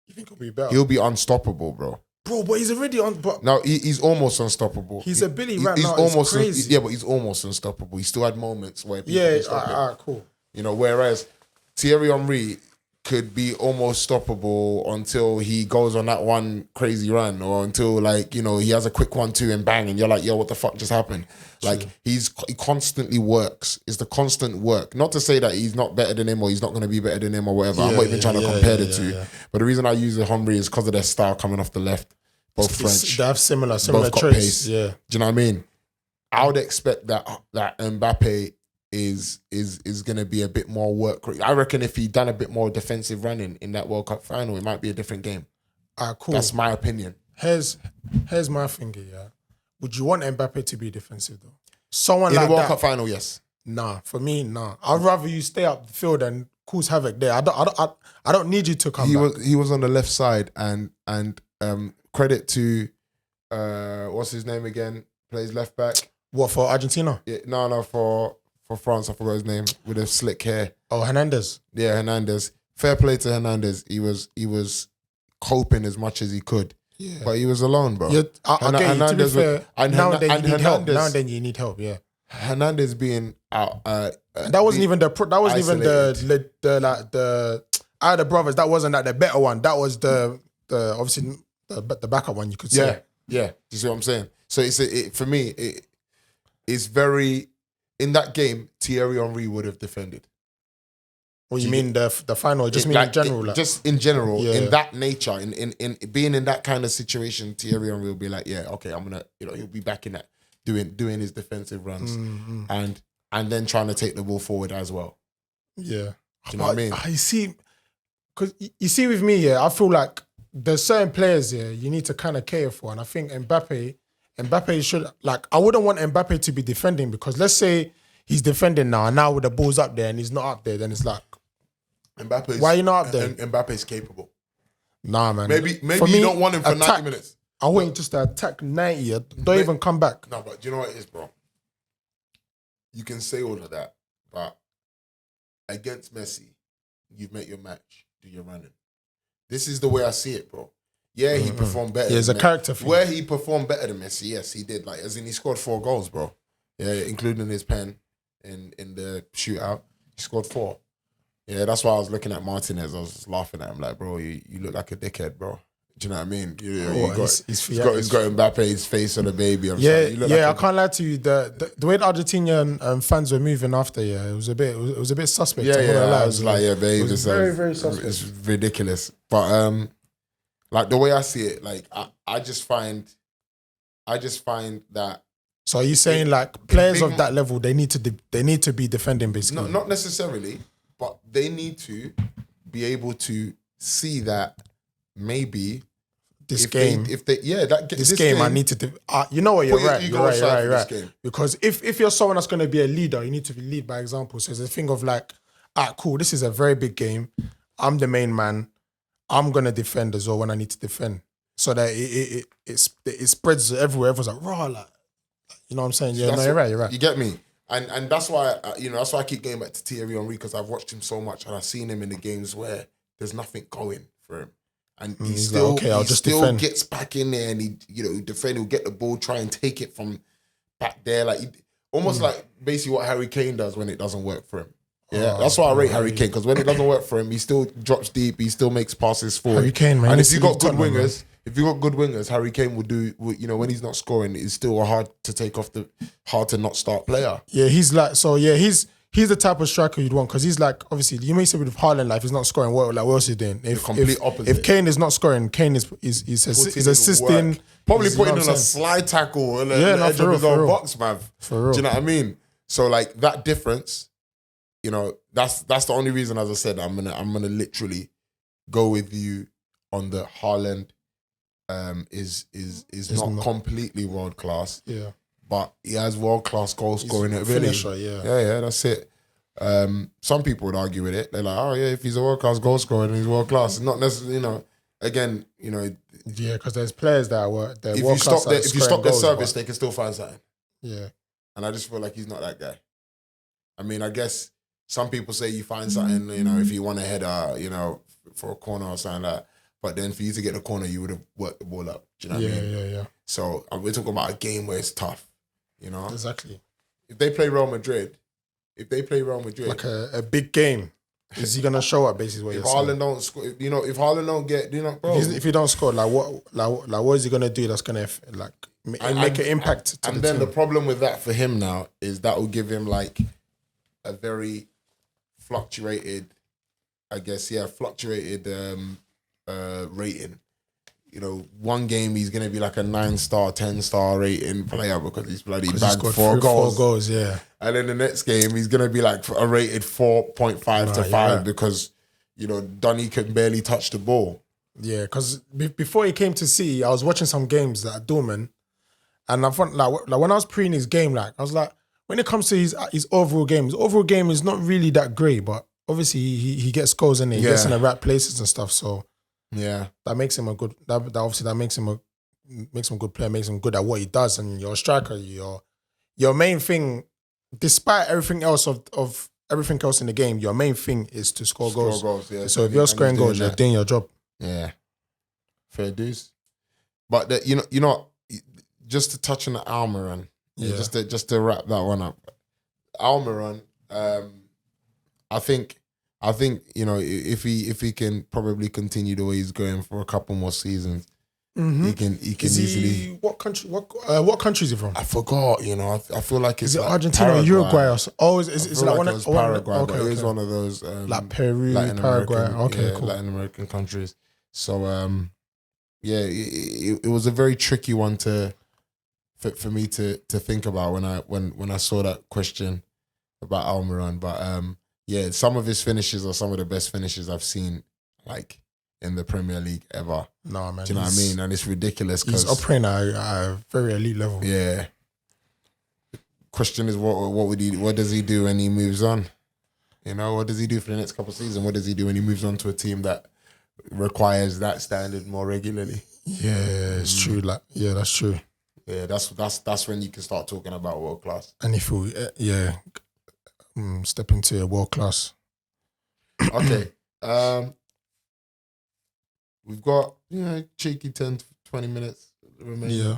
You think he'll be better? he'll be unstoppable, bro. Bro, but he's already on. But No, he's almost unstoppable. his ability right he's now almost is crazy. yeah, but he's almost unstoppable. He still had moments where people Yeah, could stop him. all right, cool. You know, whereas Thierry Henry could be almost stoppable until he goes on that one crazy run, or until, like, you know, he has a quick 1-2 and bang, and you're like, yo, what the fuck just happened? Like, he constantly works. It's the constant work. Not to say that he's not better than him or he's not going to be better than him or whatever. I'm not even trying to compare the two. Yeah. But the reason I use the Henry is because of their style coming off the left. Both French. They have similar both got traits. pace. Yeah. Do you know what I mean? I would expect that Mbappe is going to be a bit more work. I reckon if he'd done a bit more defensive running in that World Cup final, it might be a different game. Cool. That's my opinion. Here's my finger, yeah. Would you want Mbappe to be defensive, though? Someone In like the World that, Cup final, yes. Nah, for me, nah. I'd rather you stay up the field and cause havoc there. I don't need you to come back. He was on the left side, and credit to what's his name again? Plays left back. What, for Argentina? Yeah, no, for France, I forgot his name, with the slick hair. Oh, Hernandez. Yeah, Hernandez. Fair play to Hernandez. He was coping as much as he could. Yeah. But he was alone, bro. I get you, to be fair, now and then you need help. Now and then you need help, yeah. Hernandez being out. That wasn't even the out of the brothers. That wasn't like the better one. That was the obviously the backup one, you could say. Yeah. You see what I'm saying? So for me, it's very, in that game, Thierry Henry would have defended. What you mean the final? Just mean in general, just in general, Yeah. in that nature, in being in that kind of situation, Thierry Henry will be like, yeah, okay, I'm gonna, you know, he'll be back in that, doing his defensive runs, and then trying to take the ball forward as well. Yeah, Do you know what I mean? I see, because you see with me, yeah, I feel like there's certain players here you need to kind of cater for, and I think Mbappe should, like, I wouldn't want Mbappe to be defending, because let's say he's defending now, and now with the ball's up there and he's not up there, then it's like, why are you not up there? Mbappe's capable. Nah, man. Maybe For you me, don't want him for 90 minutes. I want him just to attack 90. Don't even come back. No, but do you know what it is, bro? You can say all of that, but against Messi, you've met your match. Do your running. This is the way I see it, bro. Yeah, he performed better. Yeah, it's a than character thing. Where he performed better than Messi, yes, he did. Like, as in, he scored 4 goals, bro. Yeah, including his pen in the shootout. He scored 4. Yeah, that's why I was looking at Martinez. I was just laughing at him like, bro, you look like a dickhead, bro. Do you know what I mean? He's got Mbappe's face on the baby. I can't lie to you. The way the Argentinian fans were moving after, it was a bit suspect. I was like, yeah, babe, it was very, very suspect. It's ridiculous. But like, the way I see it, like, I just find that. So are you saying like players of that level, they need to be defending, basically? No, not necessarily, but they need to be able to see that maybe this game, I need to. You know what? You're right. Because if you're someone that's going to be a leader, you need to lead by example. So it's a thing of like, cool. This is a very big game. I'm the main man. I'm gonna defend as well when I need to defend, so that it spreads everywhere. Everyone's like, raw, like, you know what I'm saying? Yeah, no, you're right. You get me? And that's why that's why I keep going back to Thierry Henry, because I've watched him so much and I've seen him in the games where there's nothing going for him. And he still gets back in there and he defend, he'll get the ball, try and take it from back there. Like almost like basically what Harry Kane does when it doesn't work for him. Yeah, that's why I rate Harry Kane, because when it doesn't work for him, he still drops deep, he still makes passes forward. Harry Kane, man. And if you got good wingers, Harry Kane will do, when he's not scoring, it's still hard to not start player. Yeah, he's like, so yeah, he's he's the type of striker you'd want because he's like, obviously, you may say with Haaland, like, if he's not scoring, what else is he doing? The complete opposite. If Kane is not scoring, Kane is assisting. Probably putting on a slide tackle on the edge of his own box, man. For real. Do you know what I mean? So like that difference, you know, that's the only reason, as I said, I'm gonna literally go with you on the Haaland is not completely world class. Yeah. But he has world class goal scoring ability. Finisher, Yeah, that's it. Some people would argue with it. They're like, oh yeah, if he's a world class goal scorer, then he's world class. Not necessarily, you know. Again, you know. Yeah, because there's players that are if you stop their service, they can still find something. Yeah. And I just feel like he's not that guy. I mean, I guess some people say you find something, you know, if you want a header, you know, for a corner or something like that. But then for you to get the corner, you would have worked the ball up. Do you know what I mean? Yeah. So we're talking about a game where it's tough. You know, exactly. If they play Real Madrid, like a big game, is he gonna show up? Basically, what if Haaland don't score, you know, if Haaland don't get, you know, bro, if he don't score, like what is he gonna do? That's gonna like make an impact. And then the problem with that for him now is that will give him like a very fluctuated rating. You know, one game he's going to be like a 9-star, 10-star rating player because he's bloody bagged 4 goals. Yeah. And then the next game he's going to be like a rated 4.5 to 5 because, you know, Donny can barely touch the ball. Yeah, because before he came to City, I was watching some games at Dortmund, and I thought like when I was preing his game, like I was like, when it comes to his overall game is not really that great, but obviously he gets goals in it, he gets in the right places and stuff, so. Yeah, that makes him a good. That makes him a good player. Makes him good at what he does. And you're a striker. Your main thing, despite everything else of everything else in the game, your main thing is to score goals. Yeah. So if you're scoring goals, you're doing your job. Yeah, fair dues. But you know, just to touch on the Almiron, just to wrap that one up, Almiron. I think you know if he can probably continue the way he's going for a couple more seasons, he can easily. What country is he from? I forgot. You know, I feel like it's is it like Argentina or Uruguay? It's like one of Paraguay. Okay, but it is one of those like Peru, Latin Paraguay. American, Cool. Latin American countries. So it was a very tricky one for me to think about when I saw that question about Almiron, but yeah, some of his finishes are some of the best finishes I've seen, like, in the Premier League ever. No, man. Do you know what I mean? And it's ridiculous because he's operating at a very elite level. Yeah. Question is, what does he do when he moves on? You know, what does he do for the next couple of seasons? What does he do when he moves on to a team that requires that standard more regularly? Yeah, it's true. Like, yeah, that's true. Yeah, that's when you can start talking about world class. And if we, step into a world class. Okay. We've got, cheeky 10 to 20 minutes remaining. Yeah.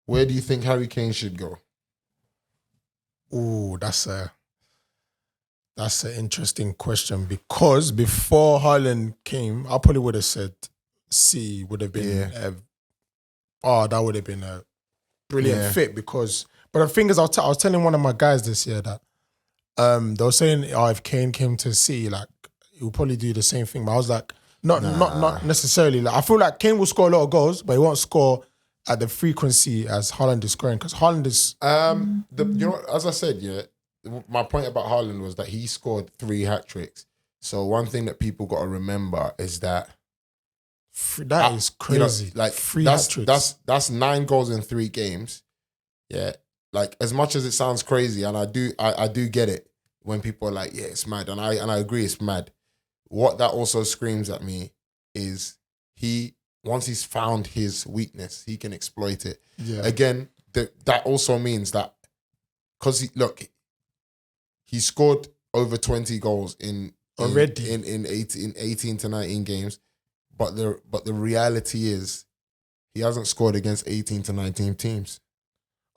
Where do you think Harry Kane should go? Oh, that's an interesting question because before Haaland came, I probably would have said C would have been that would have been a brilliant fit because. But the thing is, I was telling one of my guys this year that they were saying, if Kane came to City, like he would probably do the same thing. But I was like, not necessarily. Like I feel like Kane will score a lot of goals, but he won't score at the frequency as Haaland is scoring because Haaland is. As I said, my point about Haaland was that he scored 3 hat-tricks. So one thing that people got to remember is that that is crazy. Like 3 hat-tricks. That's 9 goals in 3 games. Yeah. Like as much as it sounds crazy, and I do get it when people are like, yeah, it's mad, and I agree it's mad. What that also screams at me is once he's found his weakness, he can exploit it. Yeah. Again, that also means that because he scored over 20 goals in 18 to 19 games, but the reality is he hasn't scored against 18 to 19 teams.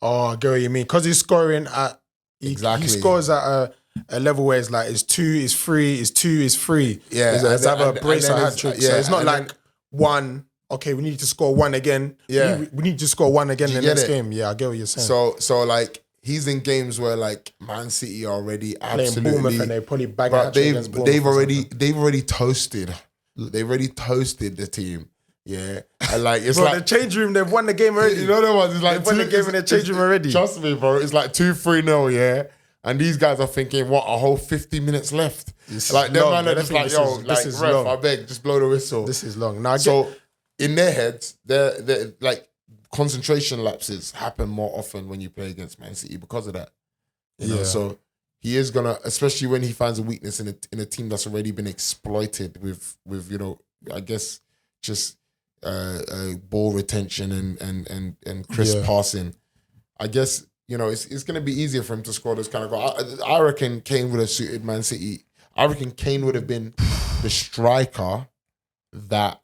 Oh, I get what you mean. Because he's scoring at... Exactly. He scores at a level where it's like, it's 2, it's 3, it's 2, it's 3. Yeah. It's either a brace or hat-trick. So it's not like 1, okay, we need to score 1 again. Yeah. We need to score 1 again in the next game. Yeah, I get what you're saying. So like, he's in games where like Man City are already Playing absolutely. Bournemouth and they probably bag But out against Bournemouth. they've already toasted. They've already toasted the team. Yeah, and like it's Bro, like the change room, they've won the game already. you know the ones. It's like They've won the game in the change room already. Trust me, bro. It's like 2-3-0. Yeah, and these guys are thinking, what, a whole 50 minutes left? Like them man are just like, yo, like ref, I beg, just blow the whistle. This is long. Now, so in their heads, they're like concentration lapses happen more often when you play against Man City because of that. You know, so he is gonna, especially when he finds a weakness in a team that's already been exploited with you know, I guess just ball retention and crisp passing. I guess, you know, it's gonna be easier for him to score those kind of goals. I reckon Kane would have suited Man City. I reckon Kane would have been the striker that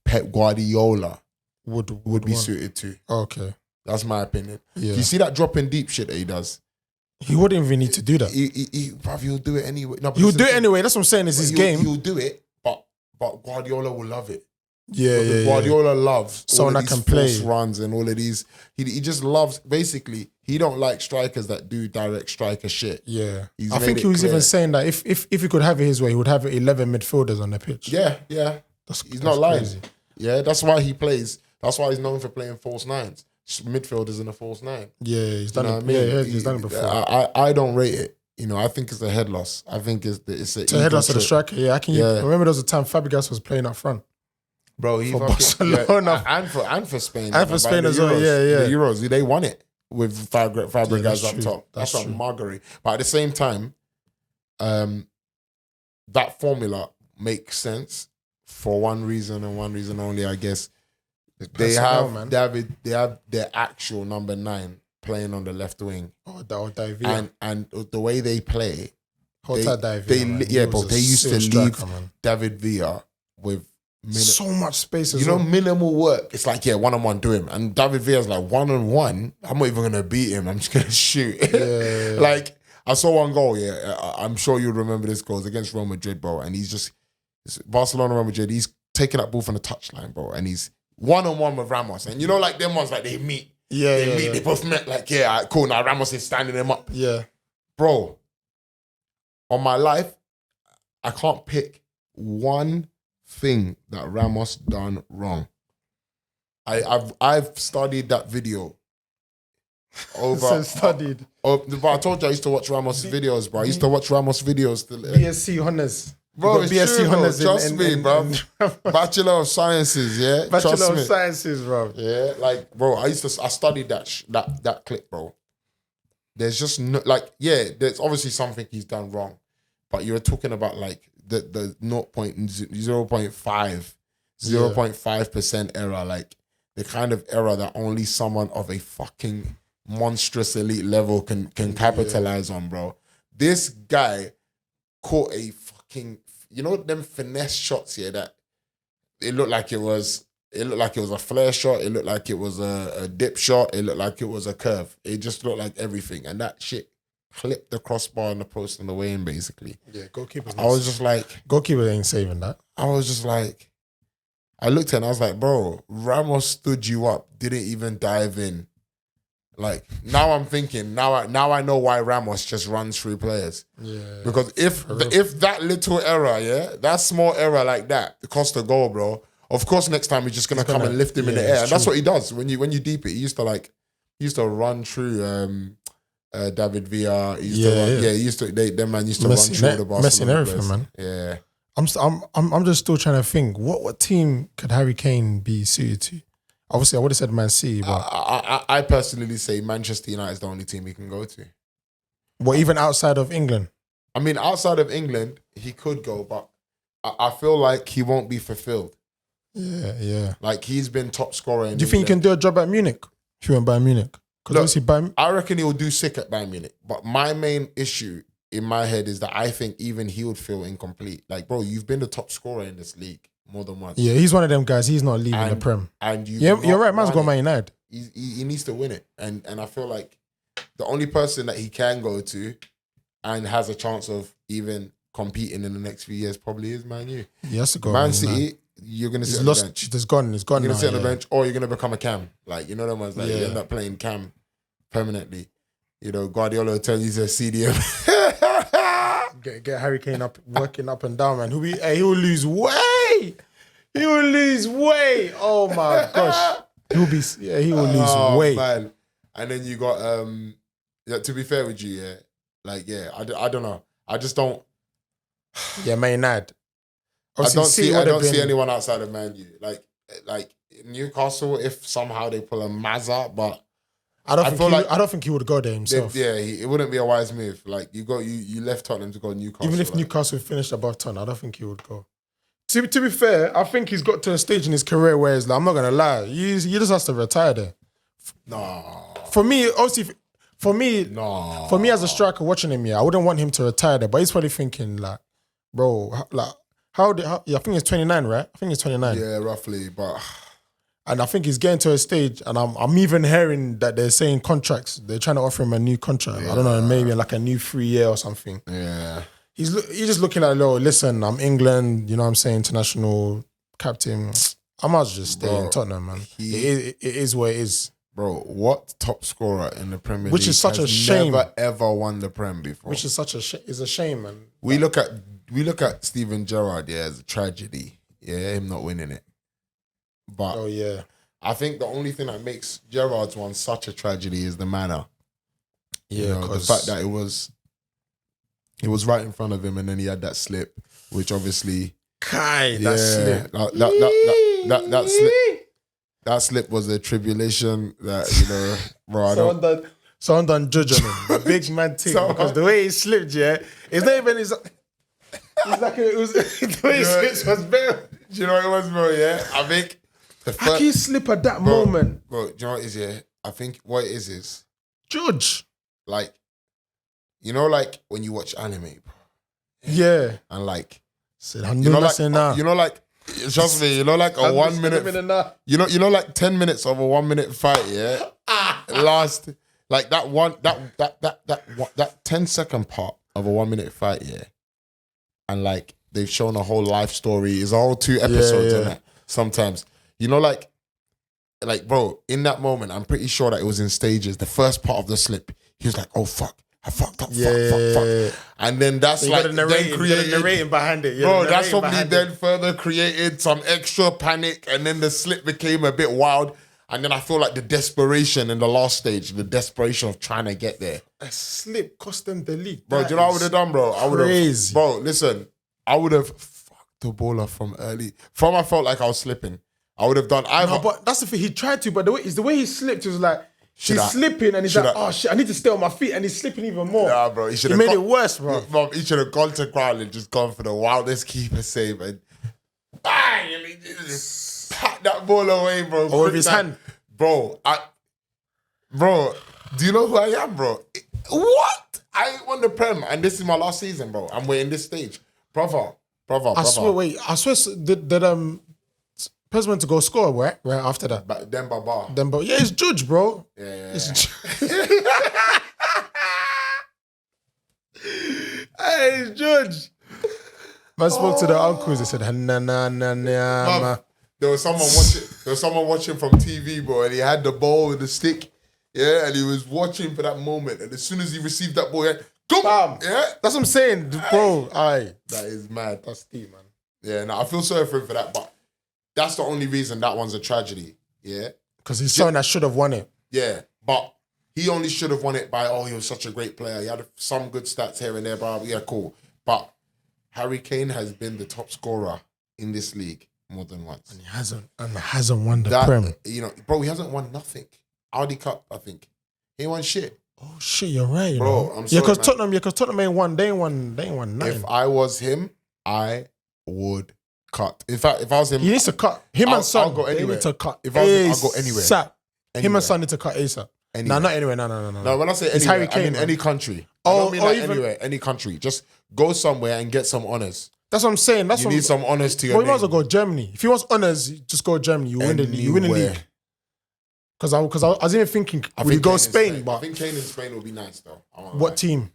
Pep Guardiola would be suited to. Okay. That's my opinion. Yeah. You see that dropping deep shit that he does? He wouldn't even need to do that. He'll do it anyway. No, He'll do it anyway. That's what I'm saying. It's his game. He'll do it, but Guardiola will love it. Yeah. Guardiola loves someone that can play runs and all of these. He just loves, basically, he don't like strikers that do direct striker shit. Yeah. I think he was even saying that if he could have it his way, he would have 11 midfielders on the pitch. Yeah. He's not lying. Crazy. Yeah, that's why he plays. That's why he's known for playing false nines. Midfielders in a false nine. Yeah, he's done it. Yeah, he's done it before. I don't rate it. You know, I think it's a head loss. I think it's a head loss to the striker. Yeah, remember there was a time Fabregas was playing up front. Bro, he for Barcelona and for Spain. And for Spain as well, yeah. The Euros, they won it with Fabregas up top. That's what Marguerite. But at the same time, that formula makes sense for one reason and one reason only, I guess. They have their actual number 9 playing on the left wing. Oh, David. And the way they play, they used to leave David Villa with so much space as well. Minimal work. It's like, one-on-one, do him. And David Villa's like, one-on-one, I'm not even going to beat him. I'm just going to shoot. Yeah. Like, I saw one goal, I'm sure you'll remember this goal. It's against Real Madrid, bro. And it's Barcelona, Real Madrid. He's taking that ball from the touchline, bro. And he's one-on-one with Ramos. And you know, like, them ones, like, they meet. They both met, like, cool. Now Ramos is standing them up. Yeah. Bro, on my life, I can't pick one thing that Ramos done wrong. I've studied that video over. Studied. But I told you I used to watch Ramos' videos, bro. I used to watch Ramos' videos. BSc Honors. Bro, it's BSc true, bro. Honors. Trust me, bro. Bachelor of Sciences, yeah. Bachelor of Sciences, bro. Yeah, like, bro, I studied that clip, bro. There's just no, like, there's obviously something he's done wrong, but you're talking about like the 0.5% error, like the kind of error that only someone of a fucking monstrous elite level can capitalize on, bro. This guy caught a fucking, them finesse shots here that it looked like it was a flare shot, it looked like it was a dip shot, it looked like it was a curve. It just looked like everything. And that shit clipped the crossbar and the post on the way in, basically. Yeah, goalkeeper. I was just like... Goalkeeper ain't saving that. I was just like... I looked at it and I was like, bro, Ramos stood you up, didn't even dive in. Like, now I'm thinking, now I know why Ramos just runs through players. Yeah. Because if that little error, that small error like that cost a goal, bro, of course next time he's just gonna come and lift him in the air. And that's what he does. When you deep it, he used to run through David Villa. Them man used to run through the Barcelona. Messi and everything, man. Yeah. I'm just still trying to think, what team could Harry Kane be suited to? Obviously, I would have said Man City, but I personally say Manchester United is the only team he can go to. Well, even outside of England? I mean, outside of England, he could go, but I feel like he won't be fulfilled. Yeah. Like, he's been top scorer in Do you think he can do a job at Munich? If you went Bayern Munich? I reckon he'll do sick at Bayern Munich. But my main issue in my head is that I think even he would feel incomplete. Like, bro, you've been the top scorer in this league more than once. Yeah, he's one of them guys. He's not leaving the Prem. And you're right, man's got Man United. He needs to win it. And I feel like the only person that he can go to and has a chance of even competing in the next few years probably is Man U. He has to go. Man City, you're going to sit on the bench. It's gone You're going to sit on the bench, or you're going to become a cam. Like, you know them ones, like you end up playing cam permanently. You know, Guardiola will tell you to CDM. Get Harry Kane up, working up and down, man. He will lose weight. He will lose weight. Oh my gosh. He will lose weight. Man. And then you got to be fair with you, I don't know. I just don't. Yeah, Man United. I don't see anyone outside of Man U. Like Newcastle, if somehow they pull a Mazza, but I don't think he would go there himself. It wouldn't be a wise move. Like you left Tottenham to go Newcastle. Even if Newcastle finished above Tottenham, I don't think he would go. To be fair, I think he's got to a stage in his career where it's like, I'm not gonna lie, he just has to retire there. No. For me, obviously, for me as a striker watching him, I wouldn't want him to retire there. But he's probably thinking like, bro, like I think he's 29, right? I think he's 29. Yeah, roughly, but. And I think he's getting to a stage, and I'm even hearing that they're saying contracts. They're trying to offer him a new contract. Yeah. I don't know, maybe like a new 3 year or something. Yeah. He's just looking at, listen, I'm England, you know what I'm saying, international captain. I might just stay in Tottenham, man. It is what it is. Bro, what top scorer in the Premier League which is such a shame. Never ever won the Prem before? Which is such a shame, man. We look at Steven Gerrard as a tragedy. Yeah, him not winning it. But I think the only thing that makes Gerrard's one such a tragedy is the manner. Yeah, the fact that it was right in front of him, and then he had that slip, which obviously that slip. That slip was a tribulation that bro. Someone done judge on him. The big man thing, because the way he slipped, it's not even his. It's like the way he slipped was better. Do you know what it was, bro? Yeah, I think. How can you slip at that moment? Bro, do you know what it is, I think what it is judge. Like, like when you watch anime, bro. Yeah. And like, trust me, like a 1 minute, like 10 minutes of a 1 minute fight, last, like that 10-second part of a 1 minute fight, and like they've shown a whole life story. It's all 2 episodes in that sometimes. Like, bro, in that moment, I'm pretty sure that it was in stages. The first part of the slip, he was like, oh, fuck. I fucked up, fuck. And then that's like, then narrating behind it. Bro, that's probably then further created some extra panic, and then the slip became a bit wild. And then I feel like the desperation in the last stage, the desperation of trying to get there. A slip cost them the league. Bro, do you know what I would have done, bro? I would have. Bro, listen, I would have fucked the ball off from early. From I felt like I was slipping. I would have done either. No, but that's the thing. He tried to, but the way he slipped, it was like, slipping, and he's like, oh shit, I need to stay on my feet, and he's slipping even more. Yeah, bro. He made it worse, bro. He should have gone to ground and just gone for the wildest keeper save and bang! And he just pat that ball away, bro. Or with his hand. Bro, do you know who I am, bro? What? I ain't won the Prem, and this is my last season, bro. I'm waiting this stage. Brother. I swear, did Pez went to go score, right after that. But then Baba. Yeah, it's Judge, bro. Yeah. Hey, it's Judge. Man spoke to the uncles. They said, nah. There was someone watching from TV, bro, and he had the ball with the stick, and he was watching for that moment. And as soon as he received that ball, bam! Yeah, that's what I'm saying, bro. Aye, that is mad. That's deep, man. Yeah, no, I feel sorry for him for that, but that's the only reason that one's a tragedy. Yeah, because he's someone that should have won it. Yeah, but he only should have won it by he was such a great player. He had some good stats here and there, but yeah, cool. But Harry Kane has been the top scorer in this league more than once. And he hasn't won the Prem. Bro, he hasn't won nothing. Audi Cup, I think. He ain't won shit. Oh shit, you're right, bro. I'm sorry, because Tottenham ain't won. They ain't won nothing. If I was him, I would cut. In fact, if I was him, he needs to cut. And Son, I'll go anywhere. They need to cut. If I was him, I'll go anywhere. Him and Son need to cut ASAP. No, not anywhere. No. No, when I say anywhere, Harry Kane, I mean any country. I don't mean anywhere, any country. Just go somewhere and get some honours. That's what I'm saying. You need some honours to your name. You might as well go Germany. If he wants honours, just go Germany. You win the league. Because I was even thinking, would you go Spain? But I think Kane in Spain would be nice, though. What team?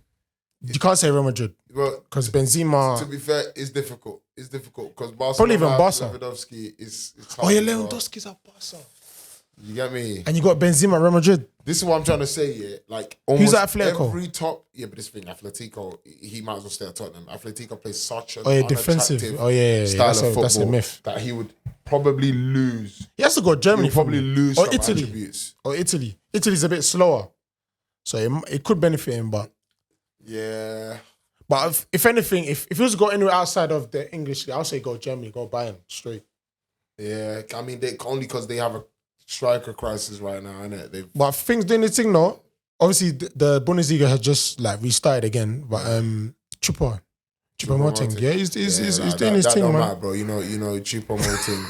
You can't say Real Madrid. Because Benzema... To be fair, it's difficult. It's difficult because Barcelona... Probably even Barca. Lewandowski is hard. Oh, yeah, Lewandowski's at Barca. You get me? And you got Benzema at Real Madrid. This is what I'm trying to say, yeah. Like, almost at Atletico? every top... Yeah, but this thing, Atletico, he might as well stay at Tottenham. Atletico plays such an defensive. style of football that's a myth. that he would probably lose. He has to go Germany. He'll probably lose or some Italy. attributes. Or Italy. Italy's a bit slower. So it could benefit him, but... Yeah. But if anything, if he was to go anywhere outside of the English league, I'll say go Germany, go Bayern, straight. Yeah, I mean, only because they have a striker crisis right now, innit? But things doing this thing, though. Obviously, the Bundesliga has just like restarted again. But Choupo-Moting, yeah, he's doing his thing, man. Matter, bro. You know, Choupo-Moting.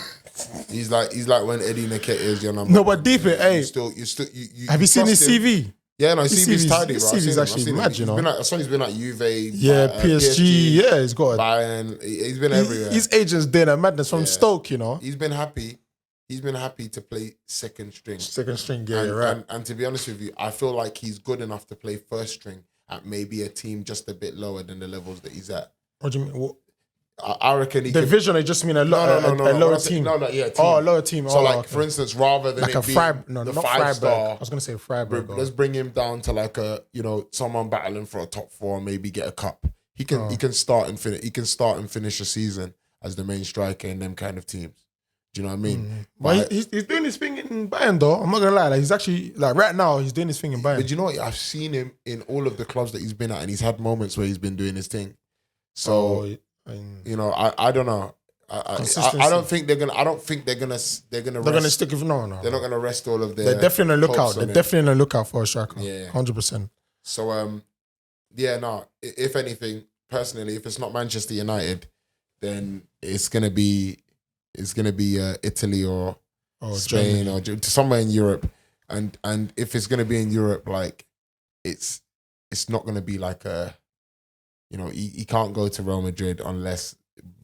he's like when Eddie Nketiah is your number. No, but deep it, hey. You have you seen his CV? Yeah, no, his CV's tidy, bro. His CV's actually mad, you know. I saw he's been at Juve, PSG, yeah, he's got Bayern. He's been everywhere. His agent's doing a madness from Stoke, you know. He's been happy. He's been happy to play second string. Second string, yeah, right. And to be honest with you, I feel like he's good enough to play first string at maybe a team just a bit lower than the levels that he's at. What do you mean? I reckon he division. They just mean a lower team. Team. Oh, a lower team. So, like, for instance, rather than like it a being the 5-star, I was gonna say Freiburg. Let's bring him down to like someone battling for a top 4, maybe get a cup. He can start and finish. He can start and finish a season as the main striker in them kind of teams. Do you know what I mean? But he's doing his thing in Bayern, though. I'm not gonna lie. Like, he's actually like right now he's doing his thing in Bayern. But you know what? I've seen him in all of the clubs that he's been at, and he's had moments where he's been doing his thing. So. I don't know. I don't think they're gonna. I don't think they're gonna. They're gonna stick with no. They're not gonna rest all of their. They're definitely on the lookout. They're definitely on the lookout for a striker. Yeah, 100%. So no. If anything, personally, if it's not Manchester United, then it's gonna be Italy or Spain Germany. Or somewhere in Europe. And if it's gonna be in Europe, like it's not gonna be like a. You know, he can't go to Real Madrid unless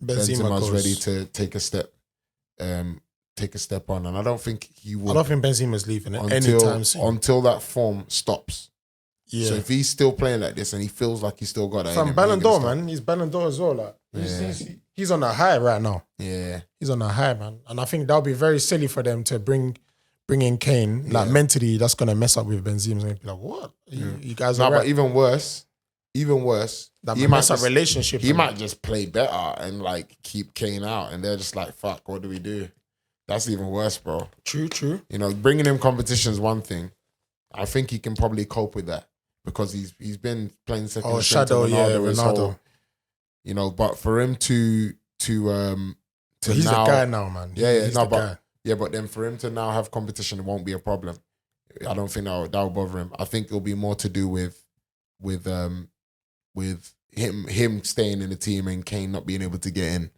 Benzema's ready to take a step on, and I don't think he will. I don't think Benzema's leaving it anytime soon until that form stops. Yeah. So if he's still playing like this and he feels like he's still got that, from Ballon d'Or, man, he's Ballon d'Or as well. Like he's on a high right now. Yeah, he's on a high, man, and I think that'll be very silly for them to bring in Kane. Like mentally, that's gonna mess up with Benzema. Gonna be like, what? You guys are but even worse. That he might have relationship. He might just play better and like keep Kane out, and they're just like, "Fuck, what do we do?" That's even worse, bro. True. You know, bringing him competition is one thing. I think he can probably cope with that because he's been playing second. Oh, shadow, Ronaldo. You know, but for him to he's now, the guy now, man. But then for him to now have competition, it won't be a problem. I don't think that will bother him. I think it'll be more to do with him staying in the team and Kane not being able to get in.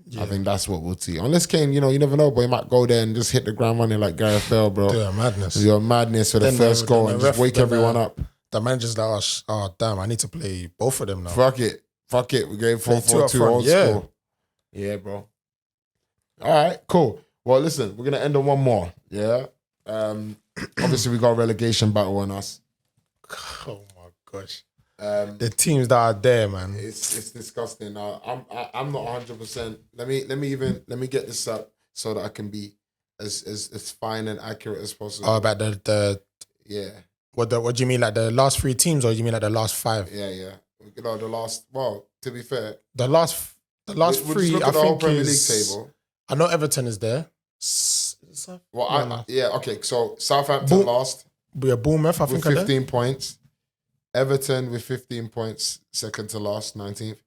Yeah. I think that's what we'll see. Unless Kane, you never know, but he might go there and just hit the ground running like Gareth Bale, bro. Yeah, madness. Your madness for the first goal and just wake everyone up. The manager's like, oh, damn, I need to play both of them now. Fuck it. We're going 4-4-2 old school. Yeah, bro. All right, cool. Well, listen, we're going to end on one more. Yeah. Obviously, we got a relegation battle on us. Oh, my gosh. The teams that are there, man. It's disgusting. I'm not 100%. Let me get this up so that I can be as fine and accurate as possible. Oh, about the yeah. What do you mean, like the last 3 teams, or do you mean like the last 5? Yeah. The last. Well, to be fair, the last 3. I think Premier League table. I know Everton is there. Well, okay. So Southampton last. Yeah, Bournemouth, I think, with 15 points. Everton with 15 points, second to last, 19th.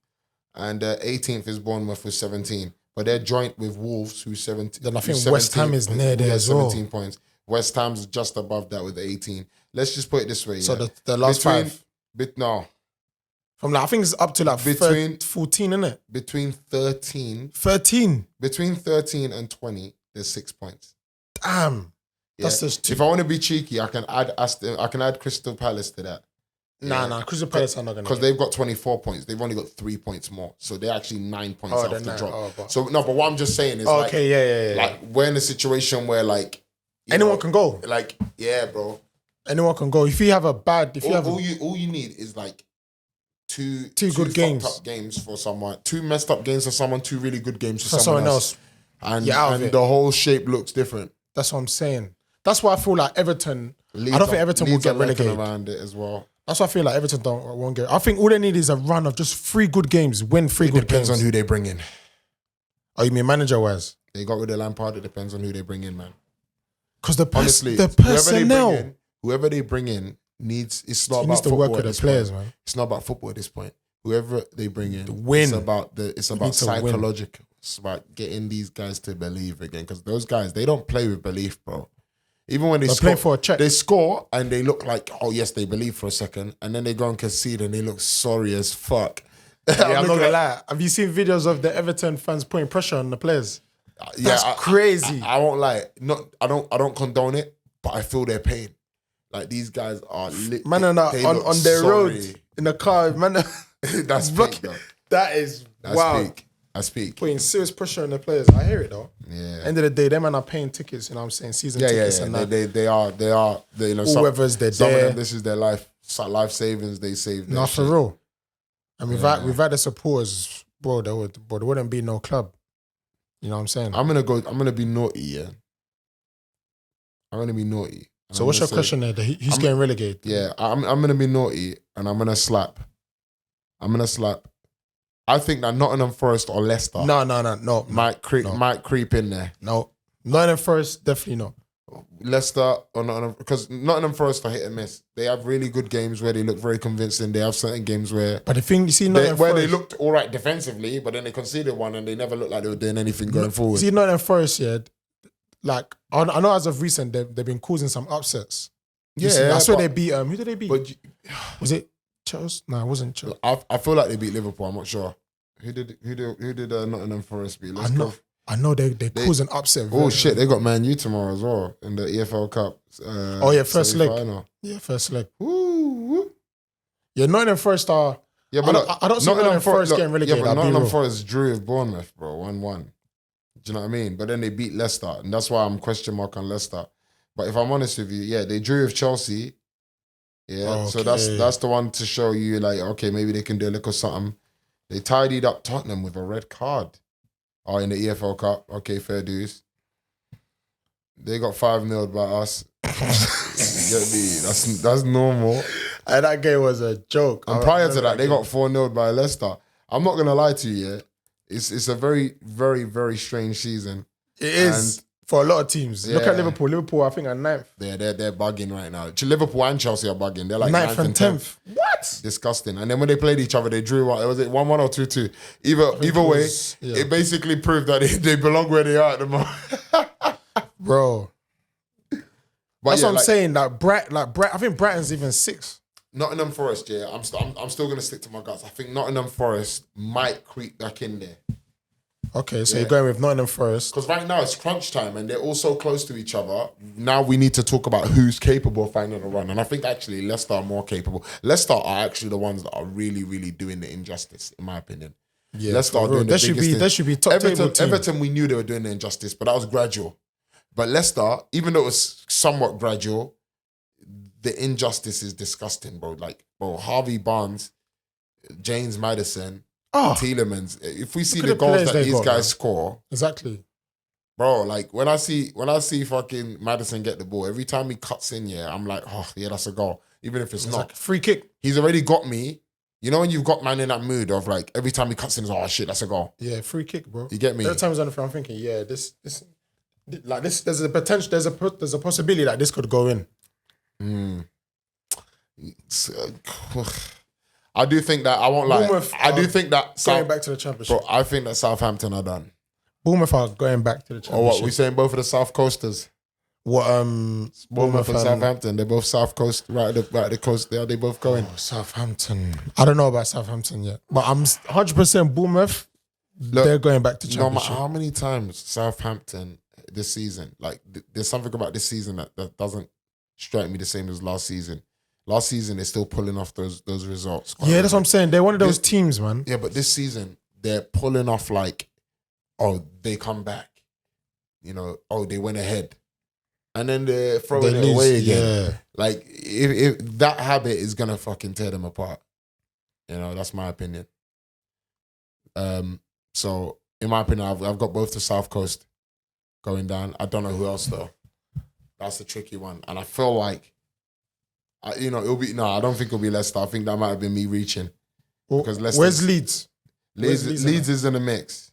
And 18th is Bournemouth with 17. But they're joint with Wolves, who's 17. Then I think West Ham is near there as well. 17 points. West Ham's just above that with 18. Let's just put it this way. So the last 5? No. From like, I think it's up to like 14, isn't it? Between 13. 13? Between 13 and 20, there's 6 points. Damn. That's just too. If I want to be cheeky, I can add Crystal Palace to that. Nah, Crystal Palace are not going to. Because they've got 24 points. They've only got 3 points more. So they're actually 9 points off the drop. But what I'm just saying is like we're in a situation where like anyone can go. Like, yeah, bro. Anyone can go. If you have a bad all you need is like two good games. Up games for someone, 2 messed up games for someone, 2 really good games for someone else. And the whole shape looks different. That's what I'm saying. That's why I feel like Everton. I don't think Everton will get relegated. Around it as well. That's why I feel like Everton won't get. I think all they need is a run of just 3 good games. Win 3 good games. Depends on who they bring in. Oh, you mean manager wise? They got rid of Lampard. It depends on who they bring in, man. Because the personnel, whoever they bring in needs. It's not he about needs to football work with the players, man. It's not about football at this point. Whoever they bring in, win. It's about psychological. It's about getting these guys to believe again. Because those guys, they don't play with belief, bro. Even when they score, for a check. They score and they look like, oh yes, they believe for a second, and then they go and concede and they look sorry as fuck. Yeah, I'm not gonna lie. Have you seen videos of the Everton fans putting pressure on the players? That's crazy. I won't lie. I don't condone it, but I feel their pain. Like these guys are man on their road in the car. Man, that's peak, though. That's wow. Peak. That's peak. Putting serious pressure on the players. I hear it though. Yeah. End of the day, them man are paying tickets. You know what I'm saying? Season tickets and that. They are. You know, whoever's there. Some of them, this is their life savings. They save. Not for real. And we've had the supporters, bro. There wouldn't be no club. You know what I'm saying? I'm gonna be naughty. Yeah. I'm gonna be naughty. So what's your question there? He's getting relegated. Yeah, I'm gonna be naughty and I'm gonna slap. I think that Nottingham Forest or Leicester. No. Might creep in there. No, Nottingham Forest definitely not. Leicester or Nottingham, because Nottingham Forest are hit and miss. They have really good games where they look very convincing. They have certain games where, but the thing you see, where they looked all right defensively, but then they conceded one and they never looked like they were doing anything going forward. See, Nottingham Forest, yeah, like I know as of recent they've been causing some upsets. I saw they beat. Who did they beat? Was it Chelsea? No, it wasn't Chelsea. I feel like they beat Liverpool. I'm not sure. Who did Nottingham Forest beat? I know they caused an upset. Oh shit, they got Man U tomorrow as well in the EFL Cup. First leg. Yeah, first leg. Woo. Yeah, Nottingham Forest are. Yeah, but I don't see Nottingham Forest getting relegated. Yeah, but Nottingham Forest drew with Bournemouth, bro, 1-1. Do you know what I mean? But then they beat Leicester, and that's why I'm question mark on Leicester. But if I'm honest with you, yeah, they drew with Chelsea. Yeah, okay. So that's the one to show you, like, okay, maybe they can do a little something. They tidied up Tottenham with a red card. Oh, in the EFL Cup. Okay, fair dues. They got 5-0 by us. You get me? That's normal. And that game was a joke. And prior to that, they got 4-0 by Leicester. I'm not going to lie to you, yeah. It's a very, very, very strange season. It is. For a lot of teams. Yeah. Look at Liverpool. Liverpool, I think, are 9th. They're bugging right now. Liverpool and Chelsea are bugging. They're like 9th and 10th. What? Disgusting. And then when they played each other, they drew, was it 1-1 or 2-2? Either way, it basically proved that they belong where they are at the moment. Bro. That's what I'm saying. I think Brighton's even 6th. Nottingham Forest, yeah. I'm still going to stick to my guts. I think Nottingham Forest might creep back in there. Okay, so you're going with Nottingham Forest. Because right now it's crunch time and they're all so close to each other. Now we need to talk about who's capable of finding a run. And I think actually Leicester are more capable. Leicester are actually the ones that are really, really doing the injustice, in my opinion. Yeah, Leicester are doing the biggest thing. They should be top table team. Everton, we knew they were doing the injustice, but that was gradual. But Leicester, even though it was somewhat gradual, the injustice is disgusting, bro. Like, bro, Harvey Barnes, James Maddison, Tielemans. If we see the goals that these guys score, exactly, bro. Like when I see fucking Maddison get the ball, every time he cuts in, I'm like, oh yeah, that's a goal. Even if it's not like a free kick, he's already got me. You know when you've got man in that mood of like every time he cuts in, it's, oh shit, that's a goal. Yeah, free kick, bro. You get me? Every time he's on the field, I'm thinking, this, there's a potential, there's a possibility that this could go in. I do think that, I won't lie. I do think that going back to the Championship. Bro, I think that Southampton are done. Bournemouth are going back to the Championship. Or what? We saying both of the South Coasters? What? Bournemouth and Southampton. They're both South Coast, right at the coast. They both going. Southampton. I don't know about Southampton yet, but I'm 100% Bournemouth. Look, they're going back to Championship. No matter how many times Southampton this season, like there's something about this season that doesn't strike me the same as last season. Last season, they're still pulling off those results. Yeah, that's what I'm saying. They're one of those teams, man. Yeah, but this season, they're pulling off like, oh, they come back. You know, oh, they went ahead. And then they're throwing it away again. Yeah. Like, if that habit is going to fucking tear them apart. You know, that's my opinion. So, in my opinion, I've got both the South Coast going down. I don't know who else, though. That's the tricky one. And I feel like, it'll be, no, I don't think it'll be Leicester. I think that might have been me reaching. Because where's Leeds? Leeds is in the mix.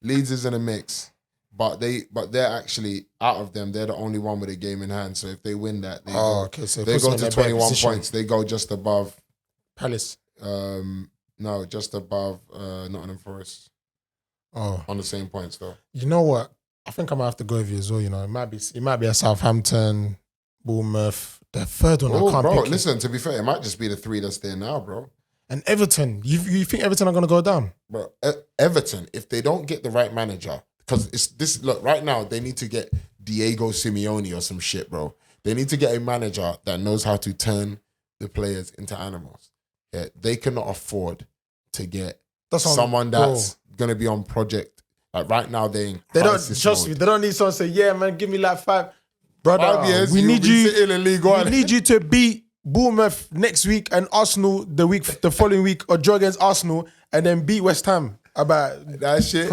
Leeds is in the mix. But they're actually, out of them, they're the only one with a game in hand. So if they win that, they go to 21 points. They go just above Palace. No, just above Nottingham Forest. Oh, on the same points though. You know what? I think I might have to go with you as well. You know, it might be a Southampton, Bournemouth. The third one I can't pick. Listen, to be fair, it might just be the three that's there now, bro. And Everton, you think Everton are going to go down? Bro, Everton, if they don't get the right manager, because it's this, look, right now, they need to get Diego Simeone or some shit, bro. They need to get a manager that knows how to turn the players into animals. Yeah, they cannot afford to get someone that's going to be on project. Like right now, they don't trust me. They don't need someone to say, yeah, man, give me like 5. Brother, 5 years, we need you in League One. We need you to beat Bournemouth next week and Arsenal the following week, or draw against Arsenal and then beat West Ham. About that shit.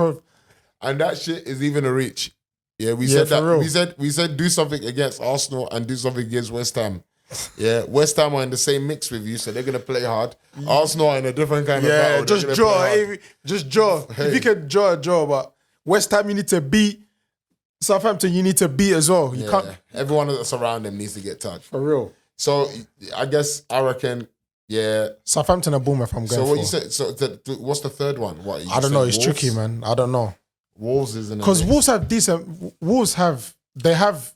And that shit is even a reach. Yeah, we said that. We said do something against Arsenal and do something against West Ham. Yeah, West Ham are in the same mix with you, so they're gonna play hard. Arsenal are in a different kind of battle. Just draw. Just draw. Hey. If you can draw. But West Ham, you need to beat. Southampton, you need to beat as well. You can't. Everyone that's around them needs to get touched. For real. So I reckon, yeah. Southampton and Bournemouth, I'm going for. So what you said? So what's the third one? What I don't know. It's Wolves? Tricky, man. I don't know. Wolves isn't because Wolves have decent. They have.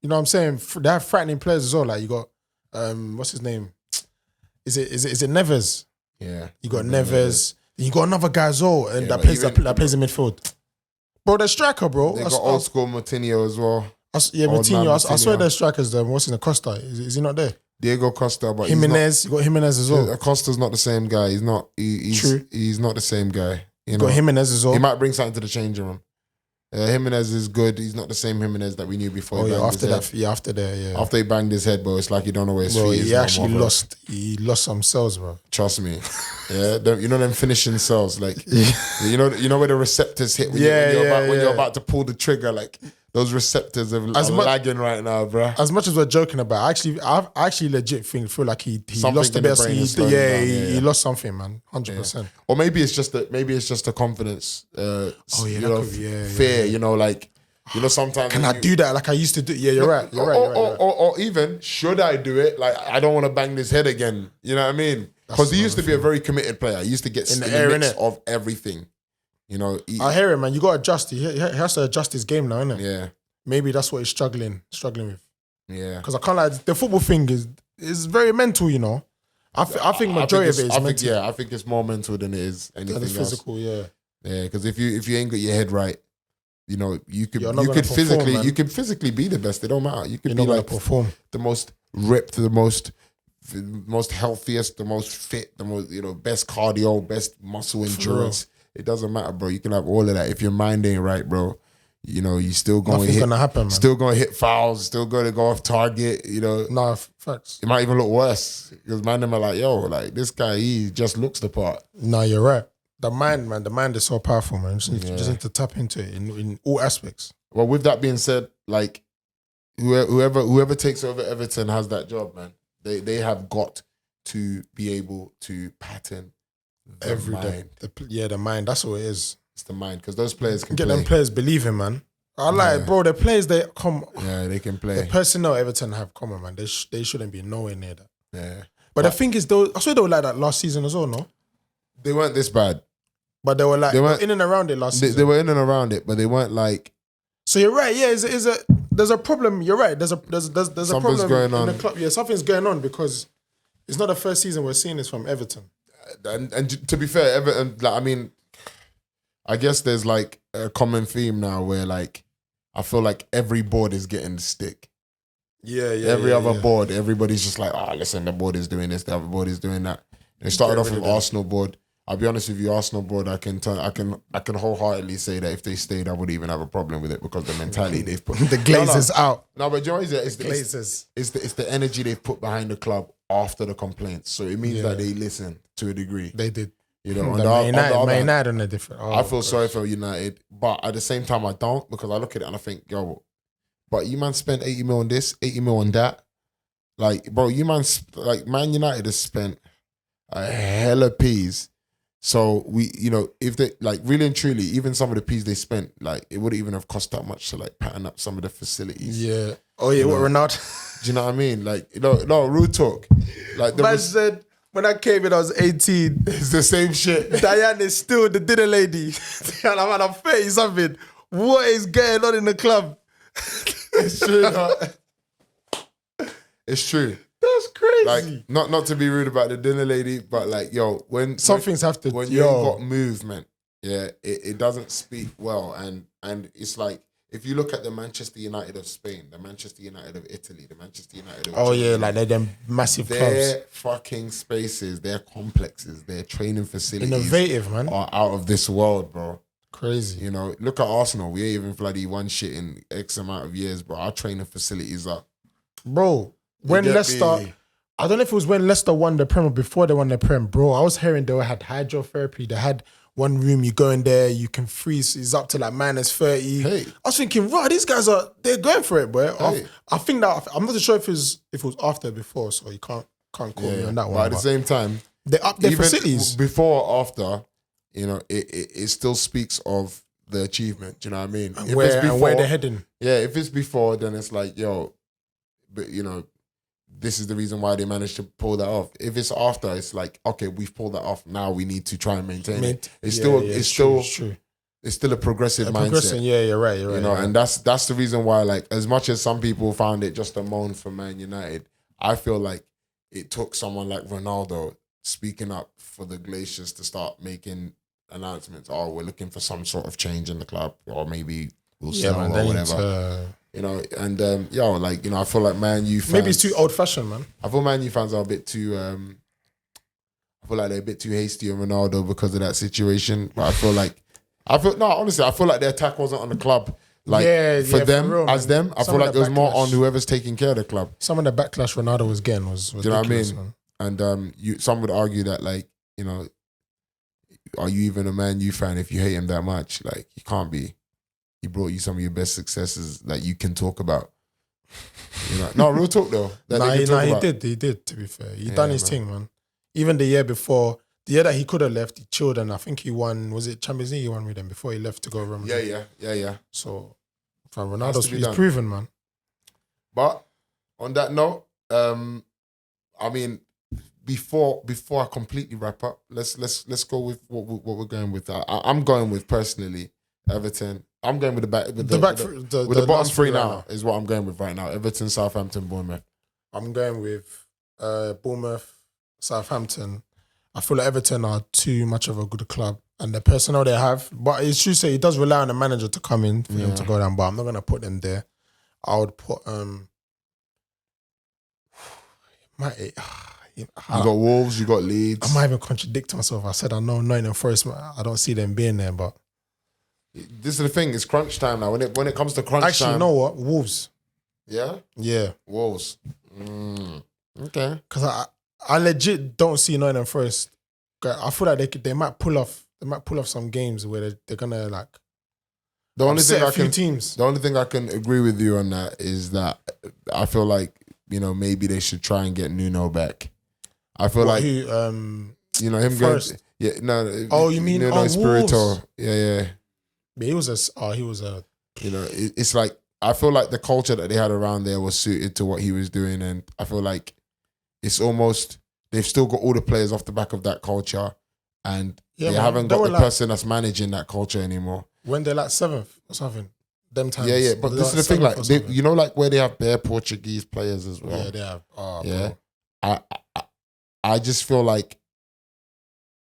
You know what I'm saying? They have frightening players as well. Like you got, what's his name? Is it Neves? Yeah. You got Neves. You got another guy as well, and that plays in midfield. Bro, they're striker, bro. They got old school Moutinho as well. Moutinho. I swear they're strikers. What's in the Costa? Is he not there? Diego Costa, but Jimenez. You got Jimenez as well. Costa's not the same guy. He's not. True. He's not the same guy. You got Jimenez as well. He might bring something to the changing room. Jimenez is good. He's not the same Jimenez that we knew before. After he banged his head, bro, it's like you don't know where his feet is. He actually lost. He lost some cells, bro. Trust me. Yeah, you know them finishing cells, like you know where the receptors hit when you're about to pull the trigger, like those receptors are lagging right now, bro. As much as we're joking about, I actually legit feel like he lost the best. He lost something, man, 100%. Or maybe it's just the confidence. Fear. You know, like sometimes. Can I do that like I used to do? Yeah, you're right. Or even should I do it? Like I don't want to bang this head again. You know what I mean? Because he used to be a very committed player. He used to get in the mix of everything. You know, I hear him, man. You got to adjust. He has to adjust his game now, innit? Yeah. Maybe that's what he's struggling with. Yeah. Because I can't like the football thing is very mental, you know. I think majority of it is mental. I think it's more mental than it is anything else. Physical, yeah. Yeah, because if you ain't got your head right, you know, you could physically be the best. It don't matter. You could be like the most ripped, the most healthiest, the most fit, the most best cardio, best muscle endurance. It doesn't matter, bro. You can have all of that. If your mind ain't right, bro, you still going to hit. Gonna happen, man. Still going to hit fouls. Still going to go off target. Nah, facts. It might even look worse because man, them are like, yo, like this guy, he just looks the part. Nah, you're right. The mind, man. The mind is so powerful, man. You just need to tap into it in all aspects. Well, with that being said, like whoever takes over Everton has that job, man. They have got to be able to pattern the mind. The mind. That's what it is. It's the mind, because those players can get them players believing, man. I like, bro. The players they can play. The personnel Everton have come on, man. They shouldn't be nowhere near that. Yeah. But the thing is, I swear they were like that last season as well. No, they weren't this bad. But they were like in and around it last season. They were in and around it, but they weren't like. So you're right. Yeah, there's a problem. You're right. There's a problem going on in the club. Yeah, something's going on because it's not the first season we're seeing this from Everton. And to be fair, Everton, like, I mean, I guess there's like a common theme now where like I feel like every board is getting the stick. Yeah. Every other board, everybody's just like, listen, the board is doing this, the other board is doing that. And it started off with Arsenal board. I'll be honest with you, Arsenal board, I can wholeheartedly say that if they stayed, I wouldn't even have a problem with it because the mentality they've put. The Glazers out. No, but you know what it's the energy they've put behind the club after the complaints. So it means that they listen to a degree. They did. Man United on a different. I feel sorry for United, but at the same time I don't, because I look at it and I think, yo, but you man spent 80 mil on this, 80 mil on that. Like, bro, you man, like, Man United has spent a hella peas. So if they, like, really and truly, even some of the peas they spent, like, it wouldn't even have cost that much to, like, pattern up some of the facilities. Yeah. Oh, yeah, what, Ronaldo? Do you know what I mean? Like, no, real talk. Like, Man said, when I came in, I was 18. It's the same shit. Diane is still the dinner lady. And I'm 30-something. What is going on in the club? It's true. It's true. That's crazy. Like, not to be rude about the dinner lady, but like, yo, when things have to. When you ain't got movement, yeah, it doesn't speak well, and it's like, if you look at the Manchester United of Spain, the Manchester United of Italy, the Manchester United of Germany, like they're them massive clubs. Their fucking spaces, their complexes, their training facilities, innovative, man, are out of this world, bro. Crazy. You know, look at Arsenal. We ain't even bloody won shit in X amount of years, bro. Our training facilities are, bro. When Leicester, I don't know if it was when Leicester won the Prem or before they won the Prem, bro. I was hearing they had hydrotherapy. They had one room, you go in there, you can freeze. It's up to like -30. Hey. I was thinking, right, these guys they're going for it, bro. Hey. I think that I'm not sure if it was after or before, so you can't call me on that one. But at the same time, they up their facilities before or after. You know, it still speaks of the achievement. Do you know what I mean? And where they're heading. Yeah, if it's before, then it's like, yo, but you know, this is the reason why they managed to pull that off. If it's after, it's like, okay, we've pulled that off. Now we need to try and maintain it. It's true. It's still a progressive mindset. Yeah, you're right. You know, and that's the reason why, like, as much as some people found it just a moan for Man United, I feel like it took someone like Ronaldo speaking up for the Glaciers to start making announcements. Oh, we're looking for some sort of change in the club, or maybe we'll sell or whatever. You know, and like, you know, I feel like Man U fans, maybe it's too old fashioned, man. I feel Man U fans are a bit too. I feel like they're a bit too hasty on Ronaldo because of that situation. But I feel like the attack wasn't on the club. Like, for real, I feel like it was more on whoever's taking care of the club. Some of the backlash Ronaldo was getting was do you know what I mean? Man. And some would argue that, like, you know, are you even a Man U fan if you hate him that much? Like, you can't be. He brought you some of your best successes that you can talk about. You know? No, real talk though. He did, to be fair. He done his thing, man. Even the year before, the year that he could have left, he chilled, and I think he won, was it Champions League he won with them before he left to go Real Madrid? Yeah. So, from Ronaldo's, he's proven, man. But, on that note, I mean, before I completely wrap up, let's go with what we're going with. I'm going with, personally, Everton. I'm going with the bottom three now is what I'm going with right now. Everton, Southampton, Bournemouth. I'm going with Bournemouth, Southampton. I feel like Everton are too much of a good club, and the personnel they have. But it's true, say it does rely on the manager to come in for them to go down. But I'm not going to put them there. I would put you got Wolves, you got Leeds. I might even contradict myself. I said I know Nottingham Forest. I don't see them being there, but. This is the thing. It's crunch time now. When it comes to crunch time, actually, you know what? Wolves. Yeah. Wolves. Okay. Because I legit don't see Nottingham Forest. I feel like they might pull off. They might pull off some games where they're gonna like. The only thing I can agree with you on that is that I feel like, you know, maybe they should try and get Nuno back. I feel you know, him Forest? You mean Nuno Espirito? Yeah. But he was a. You know, it's like, I feel like the culture that they had around there was suited to what he was doing, and I feel like it's almost, they've still got all the players off the back of that culture, and they haven't got the person that's managing that culture anymore. When they're like 7th or something, them times. Yeah. But this is the thing, like, you know, like where they have bare Portuguese players as well. Yeah, they have. Bro. I just feel like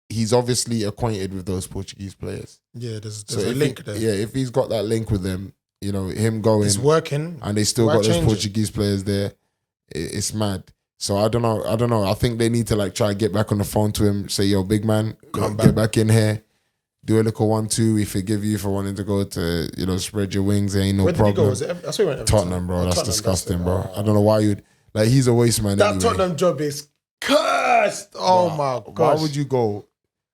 he's obviously acquainted with those Portuguese players. Yeah, there's a link there. Yeah, if he's got that link with them, you know, him going, it's working, and they still got those Portuguese players there. It's mad. So I don't know. I think they need to like try to get back on the phone to him, say, yo, big man, get back in here, do a little 1-2. We forgive you for wanting to go to, you know, spread your wings. There ain't no problem. That's where he went. Tottenham, bro. That's disgusting, bro. I don't know why you'd, like, he's a waste man. That Tottenham job is cursed. Oh my gosh. Why would you go?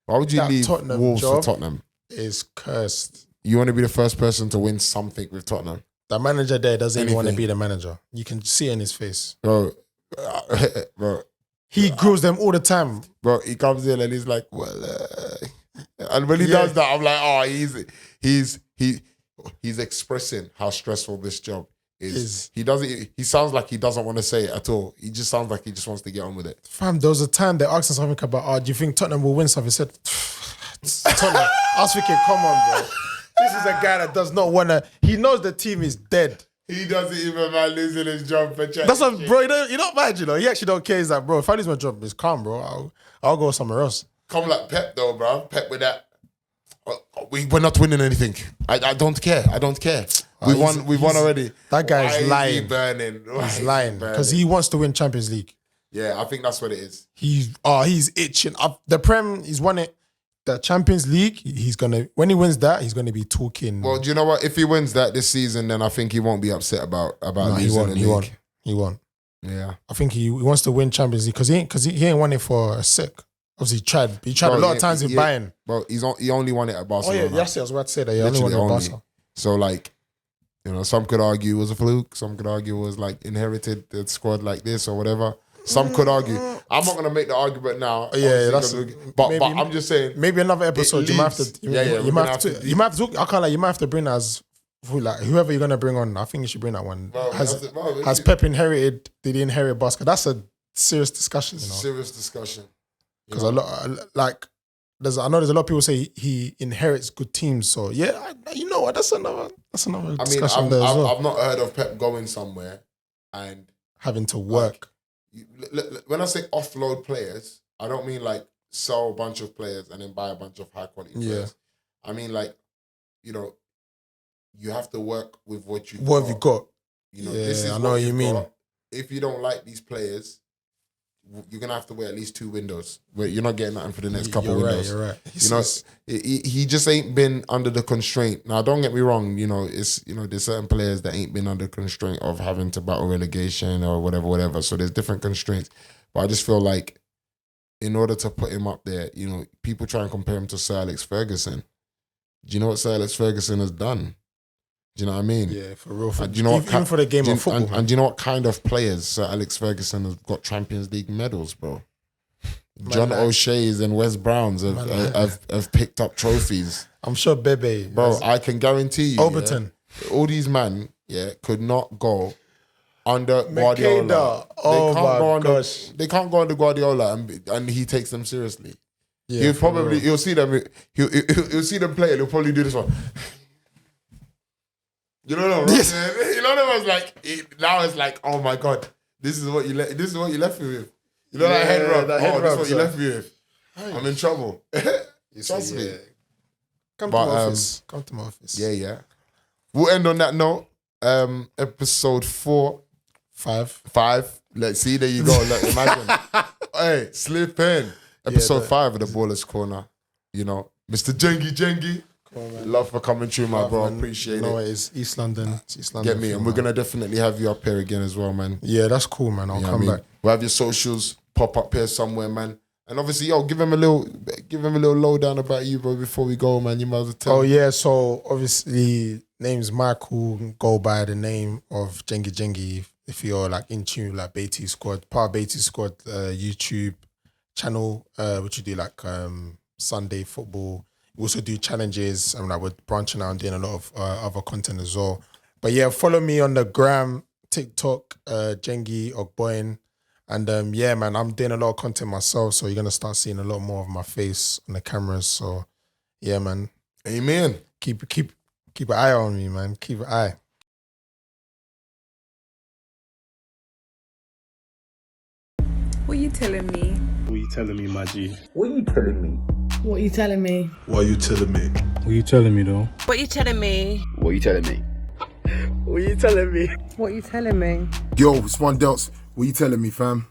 Why would you leave Wolves for Tottenham? Is cursed. You want to be the first person to win something with Tottenham? The manager there doesn't even want to be the manager. You can see it in his face. Bro. He grills them all the time. Bro, he comes in and he's like, well, and when he does that, I'm like, oh, he's expressing how stressful this job is. He sounds like he doesn't want to say it at all. He just sounds like he just wants to get on with it. Fam, there was a time they asked us something about, do you think Tottenham will win something? He said, Tottenham. I was thinking, come on, bro. This is a guy that does not want to, he knows the team is dead. He doesn't even mind losing his job for chatting. That's what, bro, you don't mind, you know. He actually don't care. He's like, bro, if I lose my job, it's calm, bro. I'll go somewhere else. Come like Pep, though, bro. Pep with that. We're not winning anything. I don't care. I don't care. We won already. That guy's lying. Is he burning? He's lying because he wants to win Champions League. Yeah, I think that's what it is. He's itching. The Prem, he's won it. The Champions League, when he wins that, he's gonna be talking. Well, do you know what? If he wins that this season, then I think he won't be upset about losing the league. He won't. Yeah, I think he wants to win Champions League because he ain't won it for a sec. Obviously, he tried a lot of times with Bayern. Bro, he only won it at Barcelona. Oh yeah, yes, I was about to say that. He only won it at Barcelona. So like, you know, some could argue it was a fluke. Some could argue it was like inherited the squad like this or whatever. Some could argue. I'm not gonna make the argument now. Yeah, but I'm just saying. Maybe another episode. You might have to. You might have to. I can't like. You might have to bring as like whoever you're gonna bring on. I think you should bring that one. Bro, has Pep inherited? Did he inherit Barca? That's a serious discussion. You know? Serious discussion. Because a lot like. I know there's a lot of people say he inherits good teams. So yeah, you know what? That's another discussion. I've not heard of Pep going somewhere and having to work. When I say offload players, I don't mean like sell a bunch of players and then buy a bunch of high quality players. I mean like, you know, you have to work with what you got. What have you got? You know, this is I know what you mean. If you don't like these players, you're gonna have to wait at least 2 windows. Where you're not getting nothing for the next couple windows. You're right. You know, he just ain't been under the constraint. Now, don't get me wrong. You know, there's certain players that ain't been under constraint of having to battle relegation or whatever. So there's different constraints. But I just feel like, in order to put him up there, you know, people try and compare him to Sir Alex Ferguson. Do you know what Sir Alex Ferguson has done? Do you know what I mean? Yeah, for real. Do you know even for the game of football. And do you know what kind of players Sir Alex Ferguson has got Champions League medals, bro? John O'Shea's and Wes Browns have picked up trophies. I'm sure Bebe. Bro, I can guarantee you. Overton. All these men, could not go under Guardiola. Oh my gosh. They can't go under Guardiola and he takes them seriously. Yeah, he'll see them play and he'll probably do this one. You know what I'm saying? You know what I was like? Now it's like, oh my God, this is what you left me with. You know that head rub? This is what you left me with. I'm in trouble. Trust me. Come to my office. Come to my office. Yeah. We'll end on that note. Episode 4. 5. Let's see, there you go. Look, imagine. Hey, slip in. Episode 5 of the Ballers Corner. You know, Mr. JENGI. Love for coming through, my bro. Man. Appreciate it. No, it's East London. It's East London. Get me, and we're gonna definitely have you up here again as well, man. Yeah, that's cool, man. I'll come back. We'll have your socials pop up here somewhere, man. And obviously, give him a little lowdown about you, bro. Before we go, man, you might as well tell. Oh yeah, so obviously, name's Michael. Go by the name of JENGI. If you're like in tune, like BAITEZ'S Squad, part of BAITEZ'S Squad YouTube channel, which you do like Sunday football. We also do challenges, and like we're branching out and doing a lot of other content as well. But yeah, follow me on the gram, TikTok, JENGI Ogboyin. And yeah, man, I'm doing a lot of content myself, so you're gonna start seeing a lot more of my face on the cameras. So yeah, man. Amen. Keep an eye on me, man. Keep an eye. What are you telling me? What are you telling me, my G? What are you telling me? What are you telling me? What are you telling me? What are you telling me, though? What are you telling me? What are you telling me? What are you telling me? What are you telling me? Yo, it's One Delts. What are you telling me, fam?